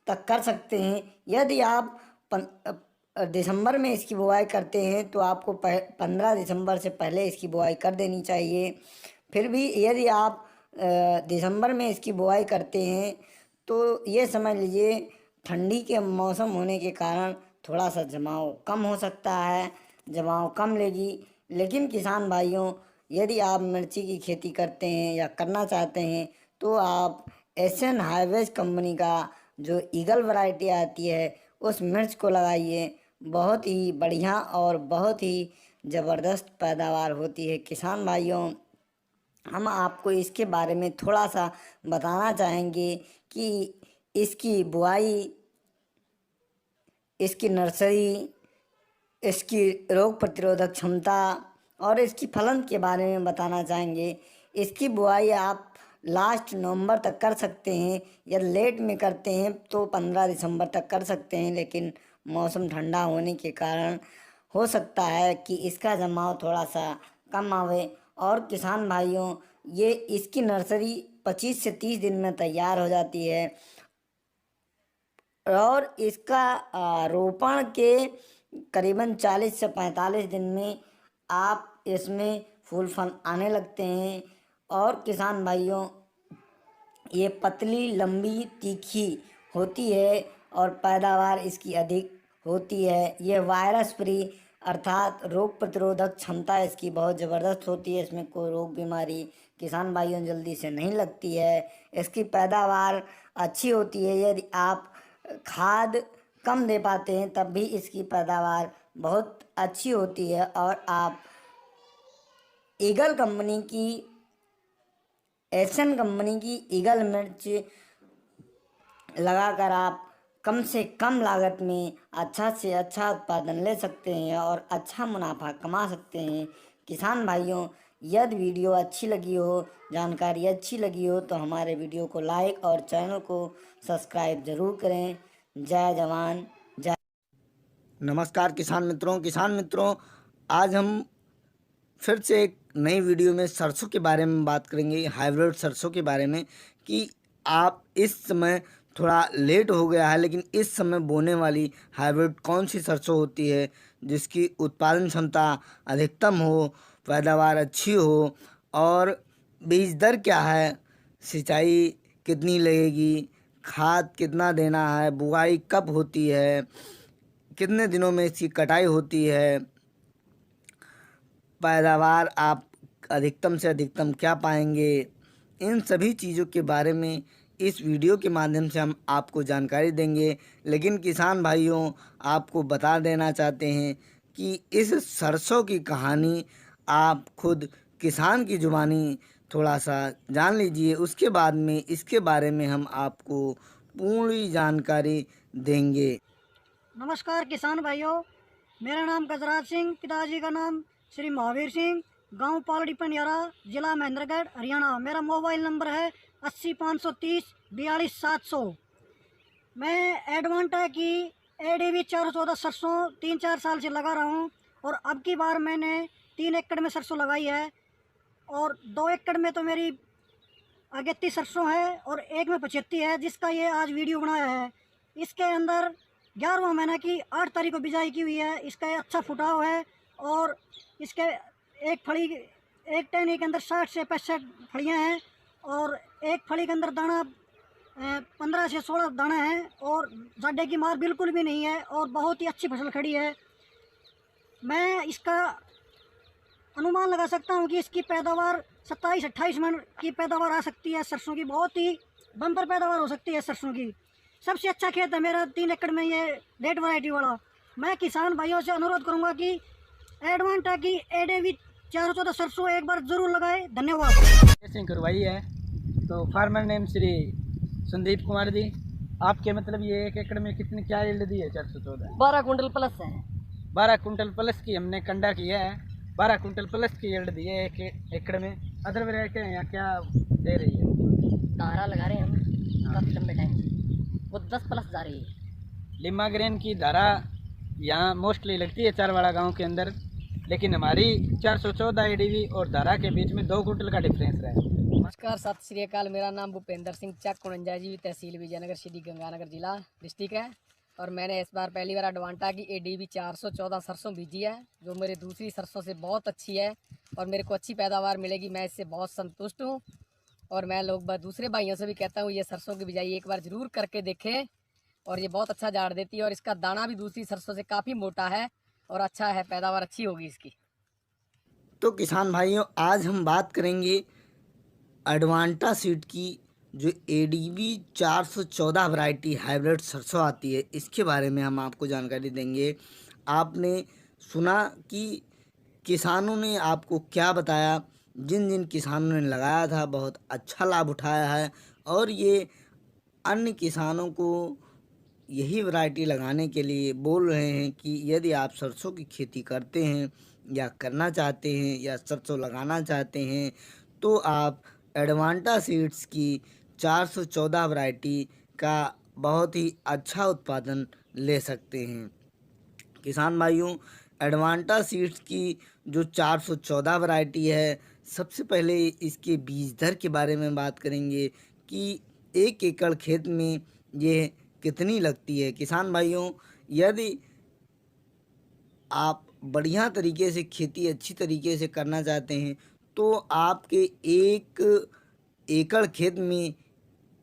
तक कर सकते हैं। यदि आप दिसंबर में इसकी बुआई करते हैं तो आपको 15 दिसंबर से पहले इसकी बुआई कर देनी चाहिए। फिर भी यदि आप दिसंबर में इसकी बुआई करते हैं तो ये समझ लीजिए ठंडी के मौसम होने के कारण थोड़ा सा जमाव कम हो सकता है, जमाव कम लेगी। लेकिन किसान भाइयों, यदि आप मिर्ची की खेती करते हैं या करना चाहते हैं तो आप एशियन हाईवेज कंपनी का जो ईगल वैरायटी आती है उस मिर्च को लगाइए। बहुत ही बढ़िया और बहुत ही ज़बरदस्त पैदावार होती है। किसान भाइयों, हम आपको इसके बारे में थोड़ा सा बताना चाहेंगे कि इसकी बुआई, इसकी नर्सरी, इसकी रोग प्रतिरोधक क्षमता और इसकी फलन के बारे में बताना चाहेंगे। इसकी बुआई आप लास्ट नवंबर तक कर सकते हैं या लेट में करते हैं तो 15 दिसंबर तक कर सकते हैं, लेकिन मौसम ठंडा होने के कारण हो सकता है कि इसका जमाव थोड़ा सा कम आवे। और किसान भाइयों, ये इसकी नर्सरी 25 से 30 दिन में तैयार हो जाती है और इसका रोपण के करीबन 40 से 45 दिन में आप इसमें फूल फल आने लगते हैं। और किसान भाइयों, ये पतली लंबी तीखी होती है और पैदावार इसकी अधिक होती है। ये वायरस फ्री अर्थात रोग प्रतिरोधक क्षमता इसकी बहुत ज़बरदस्त होती है। इसमें कोई रोग बीमारी किसान भाइयों जल्दी से नहीं लगती है। इसकी पैदावार अच्छी होती है। यदि आप खाद कम दे पाते हैं तब भी इसकी पैदावार बहुत अच्छी होती है। और आप ईगल कंपनी की, एशियन कंपनी की ईगल मिर्च लगाकर आप कम से कम लागत में अच्छा से अच्छा उत्पादन ले सकते हैं और अच्छा मुनाफा कमा सकते हैं। किसान भाइयों, यदि वीडियो अच्छी लगी हो, जानकारी अच्छी लगी हो तो हमारे वीडियो को लाइक और चैनल को सब्सक्राइब ज़रूर करें। जय जवान जय। नमस्कार किसान मित्रों, आज हम फिर से एक नई वीडियो में सरसों के बारे में बात करेंगे, हाइब्रिड सरसों के बारे में, कि आप इस समय थोड़ा लेट हो गया है, लेकिन इस समय बोने वाली हाइब्रिड कौन सी सरसों होती है जिसकी उत्पादन क्षमता अधिकतम हो, पैदावार अच्छी हो, और बीज दर क्या है, सिंचाई कितनी लगेगी, खाद कितना देना है, बुआई कब होती है, कितने दिनों में इसकी कटाई होती है, पैदावार आप अधिकतम से अधिकतम क्या पाएंगे, इन सभी चीज़ों के बारे में इस वीडियो के माध्यम से हम आपको जानकारी देंगे। लेकिन किसान भाइयों, आपको बता देना चाहते हैं कि इस सरसों की कहानी आप खुद किसान की ज़ुबानी थोड़ा सा जान लीजिए, उसके बाद में इसके बारे में हम आपको पूरी जानकारी देंगे। नमस्कार किसान भाइयों, मेरा नाम गजराज सिंह, पिताजी का नाम श्री महावीर सिंह, गांव पालड़ी पंडियारा, जिला महेंद्रगढ़, हरियाणा। मेरा मोबाइल नंबर है 80 530 42 700। मैं एडवांटा की ADV 414 सरसों 3-4 साल से लगा रहा हूं, और अब की बार मैंने 3 एकड़ में सरसों लगाई है, और 2 एकड़ में तो मेरी अगेती सरसों है और एक में 75 है, जिसका ये आज वीडियो बनाया है। इसके अंदर 11वां महीना की 8 तारीख को बिजाई की हुई है। इसका अच्छा फुटाव है, और इसके एक टहनी के अंदर 60 से 65 फलियाँ हैं, और एक फली के अंदर दाना 15 से 16 दाना है, और जाडे की मार बिल्कुल भी नहीं है, और बहुत ही अच्छी फसल खड़ी है। मैं इसका अनुमान लगा सकता हूँ कि इसकी पैदावार 27-28 मन की पैदावार आ सकती है। सरसों की बहुत ही बम्पर पैदावार हो सकती है सरसों की। सबसे अच्छा खेत है मेरा 3 एकड़ में, ये लेट वैरायटी वाला। मैं किसान भाइयों से अनुरोध करूंगा कि एडवांटा की ADV 414 सरसों एक बार जरूर लगाए। धन्यवाद। सिंह करवाई है, तो फार्मर नेम श्री संदीप कुमार जी। आपके मतलब ये 1 एकड़ में कितनी क्या यील्ड दी है? 414 12 कुंटल प्लस है। 12 कुंटल प्लस की हमने कंडा किया है। 12 कुंटल प्लस की यील्ड दी है 1 एकड़ में। अदर वैरायटी यहाँ क्या दे रही है? धारा लगा रहे हैं हम काफ़ी लंबे टाइम से, वो 10 प्लस जा रही है। लिमा ग्रेन की धारा यहाँ मोस्टली लगती है चारवाड़ा गांव के अंदर, लेकिन हमारी 414 ADV और धारा के बीच में 2 कुंटल का डिफरेंस रहा है। नमस्कार, सत श्री अकाल। मेरा नाम भूपेंद्र सिंह चक कुणंजा जी, तहसील विजयनगर, श्री गंगानगर जिला डिस्ट्रिक्ट है। और मैंने इस बार पहली बार एडवांटा की ADV 414 सरसों बीजी है, जो मेरी दूसरी सरसों से बहुत अच्छी है, और मेरे को अच्छी पैदावार मिलेगी। मैं इससे बहुत संतुष्ट हूँ, और मैं दूसरे भाइयों से भी कहता हूँ ये सरसों की बिजाई एक बार ज़रूर करके देखें, और ये बहुत अच्छा झाड़ देती है, और इसका दाना भी दूसरी सरसों से काफ़ी मोटा है और अच्छा है, पैदावार अच्छी होगी इसकी। तो किसान भाइयों, आज हम बात करेंगे एडवांटा सीड की जो ADV 414 वैरायटी हाइब्रिड सरसों आती है, इसके बारे में हम आपको जानकारी देंगे। आपने सुना कि किसानों ने आपको क्या बताया। जिन जिन किसानों ने लगाया था बहुत अच्छा लाभ उठाया है, और ये अन्य किसानों को यही वैरायटी लगाने के लिए बोल रहे हैं कि यदि आप सरसों की खेती करते हैं या करना चाहते हैं या सरसों लगाना चाहते हैं, तो आप एडवांटा सीड्स की 414 वैरायटी का बहुत ही अच्छा उत्पादन ले सकते हैं। किसान भाइयों, एडवांटा सीड्स की जो 414 वैरायटी है, सबसे पहले इसके बीज दर के बारे में बात करेंगे कि 1 एकड़ खेत में ये कितनी लगती है। किसान भाइयों, यदि आप बढ़िया तरीके से खेती अच्छी तरीके से करना चाहते हैं, तो आपके 1 एकड़ खेत में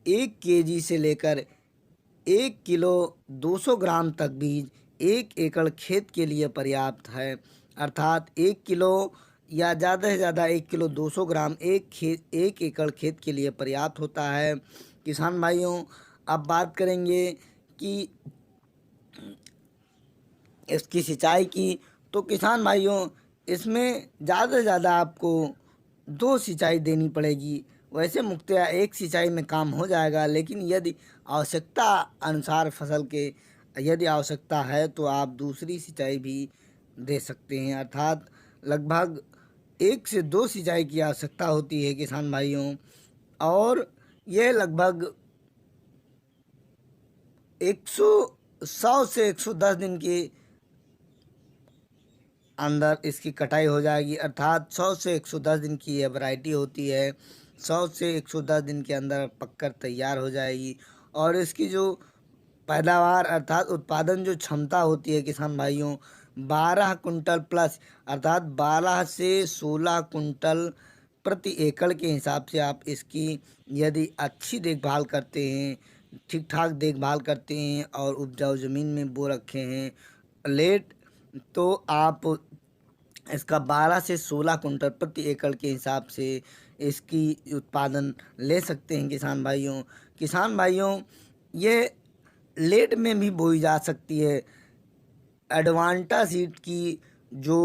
1 kg से लेकर 1 किलो 200 ग्राम तक बीज 1 एकड़ खेत के लिए पर्याप्त है। अर्थात 1 किलो या ज़्यादा से ज़्यादा 1 किलो 200 ग्राम 1 एकड़ खेत के लिए पर्याप्त होता है। किसान भाइयों, अब बात करेंगे कि इसकी सिंचाई की, तो किसान भाइयों इसमें ज़्यादा से ज़्यादा आपको 2 सिंचाई देनी पड़ेगी। वैसे मुख्यतः एक सिंचाई में काम हो जाएगा, लेकिन यदि आवश्यकता अनुसार फसल के यदि आवश्यकता है तो आप दूसरी सिंचाई भी दे सकते हैं। अर्थात लगभग 1 से 2 सिंचाई की आवश्यकता होती है किसान भाइयों, और यह लगभग 100 से 110 दिन के अंदर इसकी कटाई हो जाएगी। अर्थात 100 से 110 दिन की यह वैरायटी होती है। 100 से 110 दिन के अंदर पककर तैयार हो जाएगी, और इसकी जो पैदावार अर्थात उत्पादन जो क्षमता होती है किसान भाइयों, 12 कुंटल प्लस, अर्थात 12 से 16 कुंटल प्रति एकड़ के हिसाब से आप इसकी यदि अच्छी देखभाल करते हैं, ठीक ठाक देखभाल करते हैं और उपजाऊ ज़मीन में बो रखे हैं लेट, तो आप इसका 12 से 16 कुंटल प्रति एकड़ के हिसाब से इसकी उत्पादन ले सकते हैं किसान भाइयों। किसान भाइयों, ये लेट में भी बोई जा सकती है। एडवांटा सीड की जो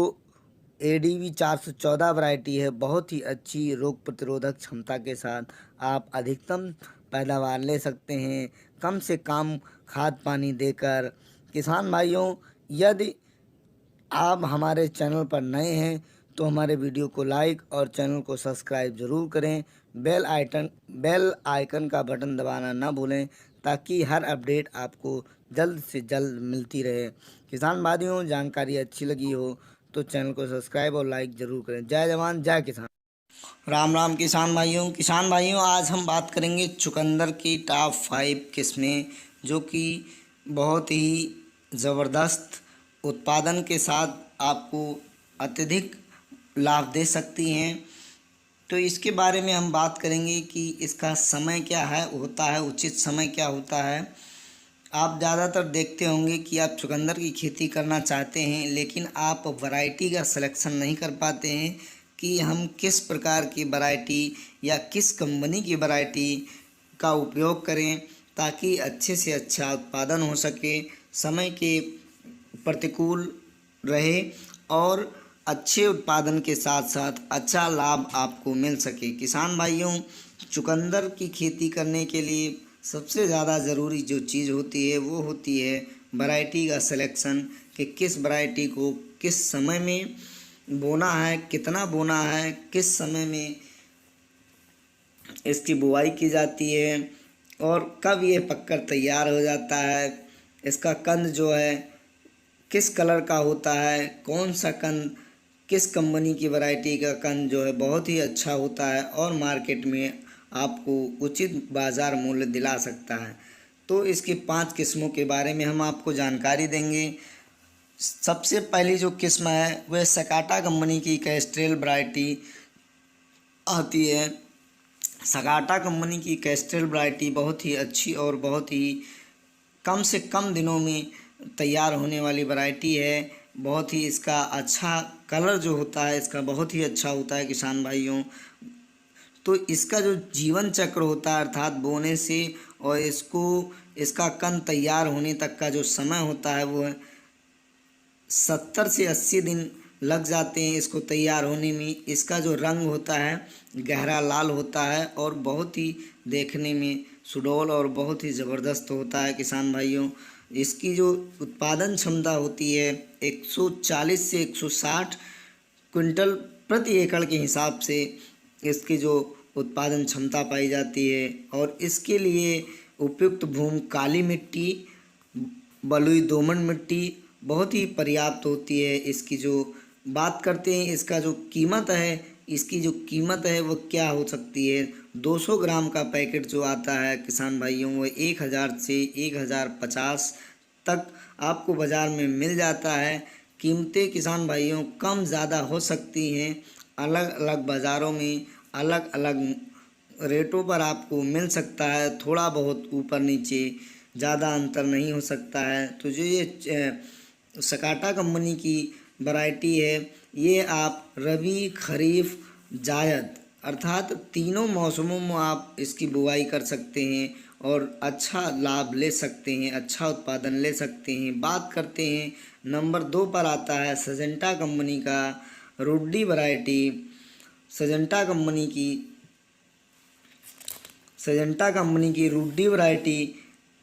ADV 414 वैरायटी है, बहुत ही अच्छी रोग प्रतिरोधक क्षमता के साथ आप अधिकतम पैदावार ले सकते हैं कम से कम खाद पानी देकर। किसान भाइयों, यदि आप हमारे चैनल पर नए हैं तो हमारे वीडियो को लाइक और चैनल को सब्सक्राइब ज़रूर करें। बेल आइकन का बटन दबाना ना भूलें ताकि हर अपडेट आपको जल्द से जल्द मिलती रहे। किसान भाइयों, जानकारी अच्छी लगी हो तो चैनल को सब्सक्राइब और लाइक ज़रूर करें। जय जवान जय किसान। राम राम किसान भाइयों, आज हम बात करेंगे चुकंदर की टॉप 5 किस्में जो कि बहुत ही ज़बरदस्त उत्पादन के साथ आपको अत्यधिक लाभ दे सकती हैं। तो इसके बारे में हम बात करेंगे कि इसका समय क्या होता है, उचित समय क्या होता है। आप ज़्यादातर देखते होंगे कि आप चुकंदर की खेती करना चाहते हैं, लेकिन आप वैरायटी का सिलेक्शन नहीं कर पाते हैं कि हम किस प्रकार की वैरायटी या किस कंपनी की वैरायटी का उपयोग करें ताकि अच्छे से अच्छा उत्पादन हो सके, समय के प्रतिकूल रहे और अच्छे उत्पादन के साथ साथ अच्छा लाभ आपको मिल सके। किसान भाइयों, चुकंदर की खेती करने के लिए सबसे ज़्यादा ज़रूरी जो चीज़ होती है वो होती है वैरायटी का सिलेक्शन, कि किस वैरायटी को किस समय में बोना है, कितना बोना है, किस समय में इसकी बुआई की जाती है और कब ये पककर तैयार हो जाता है। इसका कंद जो है किस कलर का होता है, कौन सा कंद, किस कंपनी की वैरायटी का कंद जो है बहुत ही अच्छा होता है और मार्केट में आपको उचित बाज़ार मूल्य दिला सकता है। तो इसकी 5 किस्मों के बारे में हम आपको जानकारी देंगे। सबसे पहली जो किस्म है वह सकाटा कंपनी की कैस्ट्रेल वैरायटी आती है। सकाटा कंपनी की कैस्ट्रेल वैरायटी बहुत ही अच्छी और बहुत ही कम से कम दिनों में तैयार होने वाली वैरायटी है। बहुत ही इसका अच्छा कलर जो होता है इसका बहुत ही अच्छा होता है किसान भाइयों। तो इसका जो जीवन चक्र होता है अर्थात बोने से और इसका कंद तैयार होने तक का जो समय होता है वो 70 से 80 दिन लग जाते हैं इसको तैयार होने में। इसका जो रंग होता है गहरा लाल होता है और बहुत ही देखने में सुडौल और बहुत ही ज़बरदस्त होता है किसान भाइयों। इसकी जो उत्पादन क्षमता होती है 140 से 160 क्विंटल प्रति एकड़ के हिसाब से इसकी जो उत्पादन क्षमता पाई जाती है। और इसके लिए उपयुक्त भूमि काली मिट्टी, बलुई दोमट मिट्टी बहुत ही पर्याप्त होती है। इसकी जो बात करते हैं इसका जो कीमत है, इसकी जो कीमत है वो क्या हो सकती है। 200 ग्राम का पैकेट जो आता है किसान भाइयों वो 1000 से 1050 तक आपको बाज़ार में मिल जाता है। कीमतें किसान भाइयों कम ज़्यादा हो सकती हैं, अलग अलग बाज़ारों में अलग अलग रेटों पर आपको मिल सकता है, थोड़ा बहुत ऊपर नीचे, ज़्यादा अंतर नहीं हो सकता है। तो जो ये सकाटा कंपनी की वैरायटी है ये आप रबी, खरीफ, जायद अर्थात तीनों मौसमों में आप इसकी बुआई कर सकते हैं और अच्छा लाभ ले सकते हैं, अच्छा उत्पादन ले सकते हैं। बात करते हैं नंबर 2 पर आता है सजेंटा कंपनी का रुड्डी वैरायटी। सजेंटा कंपनी की सिजेंटा कंपनी की रूडी वैरायटी।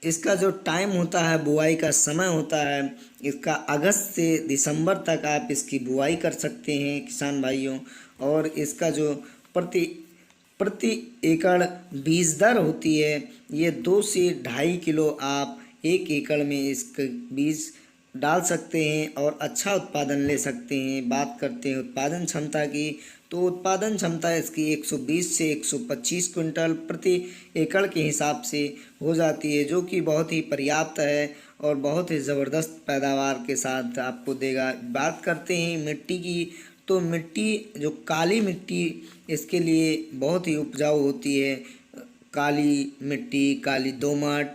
इसका जो टाइम होता है, बुआई का समय होता है, इसका अगस्त से दिसंबर तक आप इसकी बुआई कर सकते हैं किसान भाइयों। और इसका जो प्रति एकड़ बीज दर होती है, ये 2 से 2.5 किलो आप 1 एकड़ में इसके बीज डाल सकते हैं और अच्छा उत्पादन ले सकते हैं। बात करते हैं उत्पादन क्षमता की, तो उत्पादन क्षमता इसकी 120 से 125 क्विंटल प्रति एकड़ के हिसाब से हो जाती है, जो कि बहुत ही पर्याप्त है और बहुत ही ज़बरदस्त पैदावार के साथ आपको देगा। बात करते हैं मिट्टी की, तो मिट्टी जो काली मिट्टी इसके लिए बहुत ही उपजाऊ होती है। काली मिट्टी, काली दोमट,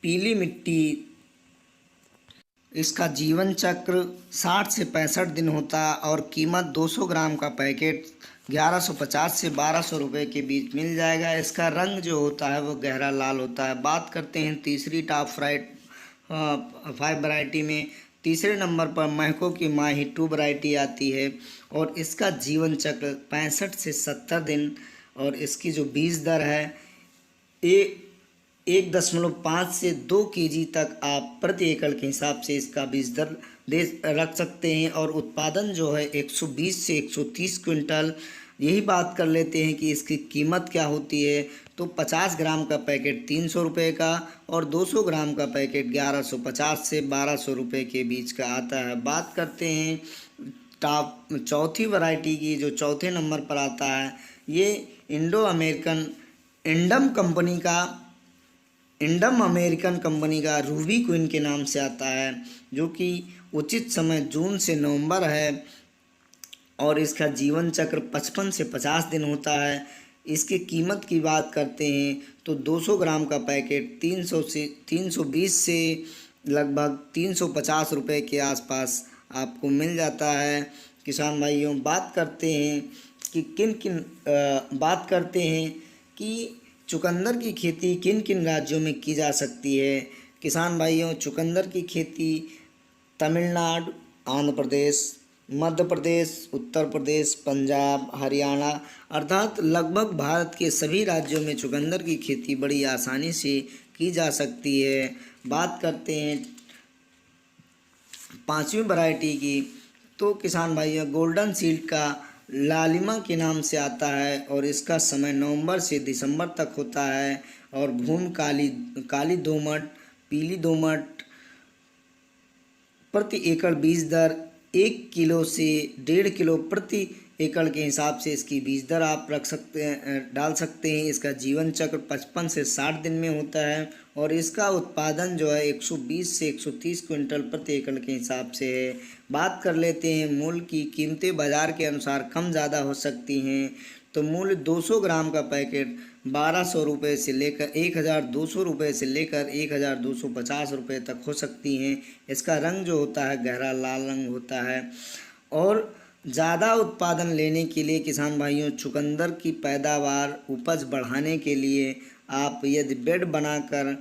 पीली मिट्टी, इसका जीवन चक्र 60 से 65 दिन होता है और कीमत 200 ग्राम का पैकेट 1150 से 1200 रुपये के बीच मिल जाएगा। इसका रंग जो होता है वो गहरा लाल होता है। बात करते हैं तीसरी टॉप 5 वैरायटी में, तीसरे नंबर पर महको की माही 2 वैरायटी आती है और इसका जीवन चक्र 65 से 70 दिन और इसकी जो बीज दर है 1.5 से 2 केजी तक आप प्रति एकड़ के हिसाब से इसका बीज दर रख सकते हैं और उत्पादन जो है 120 से 130 क्विंटल। यही बात कर लेते हैं कि इसकी कीमत क्या होती है, तो 50 ग्राम का पैकेट 300 रुपये का और 200 ग्राम का पैकेट 1150 से 1200 रुपये के बीच का आता है। बात करते हैं टॉप चौथी वैरायटी की, जो चौथे नंबर पर आता है, ये इंडम अमेरिकन कंपनी का रूबी क्वीन के नाम से आता है, जो कि उचित समय जून से नवंबर है और इसका जीवन चक्र 55 से 50 दिन होता है। इसकी कीमत की बात करते हैं तो 200 ग्राम का पैकेट 320 से लगभग 350 रुपये के आसपास आपको मिल जाता है। किसान भाइयों, बात करते हैं कि चुकंदर की खेती किन किन राज्यों में की जा सकती है। किसान भाइयों, चुकंदर की खेती तमिलनाडु, आंध्र प्रदेश, मध्य प्रदेश, उत्तर प्रदेश, पंजाब, हरियाणा अर्थात लगभग भारत के सभी राज्यों में चुकंदर की खेती बड़ी आसानी से की जा सकती है। बात करते हैं 5वीं वैरायटी की, तो किसान भाइयों गोल्डन सीड का लालिमा के नाम से आता है और इसका समय नवंबर से दिसंबर तक होता है और भूमि काली दोमट, पीली दोमट, प्रति एकड़ बीज दर 1 किलो से 1.5 किलो प्रति एकड़ के हिसाब से इसकी बीज दर आप डाल सकते हैं। इसका जीवन चक्र 55 से 60 दिन में होता है और इसका उत्पादन जो है 120 से 130 क्विंटल प्रति एकड़ के हिसाब से है। बात कर लेते हैं मूल्य की। कीमतें बाज़ार के अनुसार कम ज़्यादा हो सकती हैं, तो मूल्य 200 ग्राम का पैकेट 1200 रुपये से लेकर 1200 रुपये से लेकर 1250 रुपये तक हो सकती हैं। इसका रंग जो होता है गहरा लाल रंग होता है। और ज़्यादा उत्पादन लेने के लिए किसान भाइयों चुकंदर की पैदावार उपज बढ़ाने के लिए आप यदि बेड बनाकर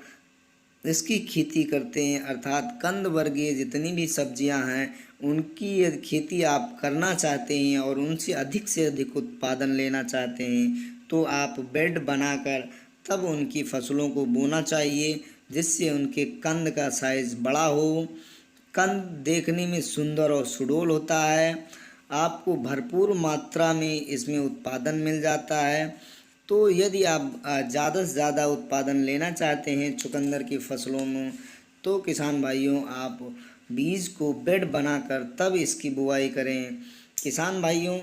इसकी खेती करते हैं, अर्थात कंद वर्गीय जितनी भी सब्जियां हैं उनकी यदि खेती आप करना चाहते हैं और उनसे अधिक उत्पादन लेना चाहते हैं, तो आप बेड बनाकर तब उनकी फसलों को बोना चाहिए, जिससे उनके कंद का साइज़ बड़ा हो। कंद देखने में सुंदर और सुडौल होता है। आपको भरपूर मात्रा में इसमें उत्पादन मिल जाता है। तो यदि आप ज़्यादा से ज़्यादा उत्पादन लेना चाहते हैं चुकंदर की फसलों में, तो किसान भाइयों आप बीज को बेड बनाकर तब इसकी बुआई करें। किसान भाइयों,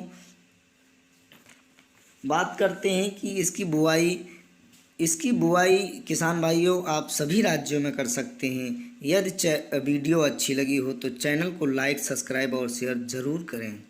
बात करते हैं कि इसकी बुआई किसान भाइयों आप सभी राज्यों में कर सकते हैं। यदि वीडियो अच्छी लगी हो तो चैनल को लाइक, सब्सक्राइब और शेयर ज़रूर करें।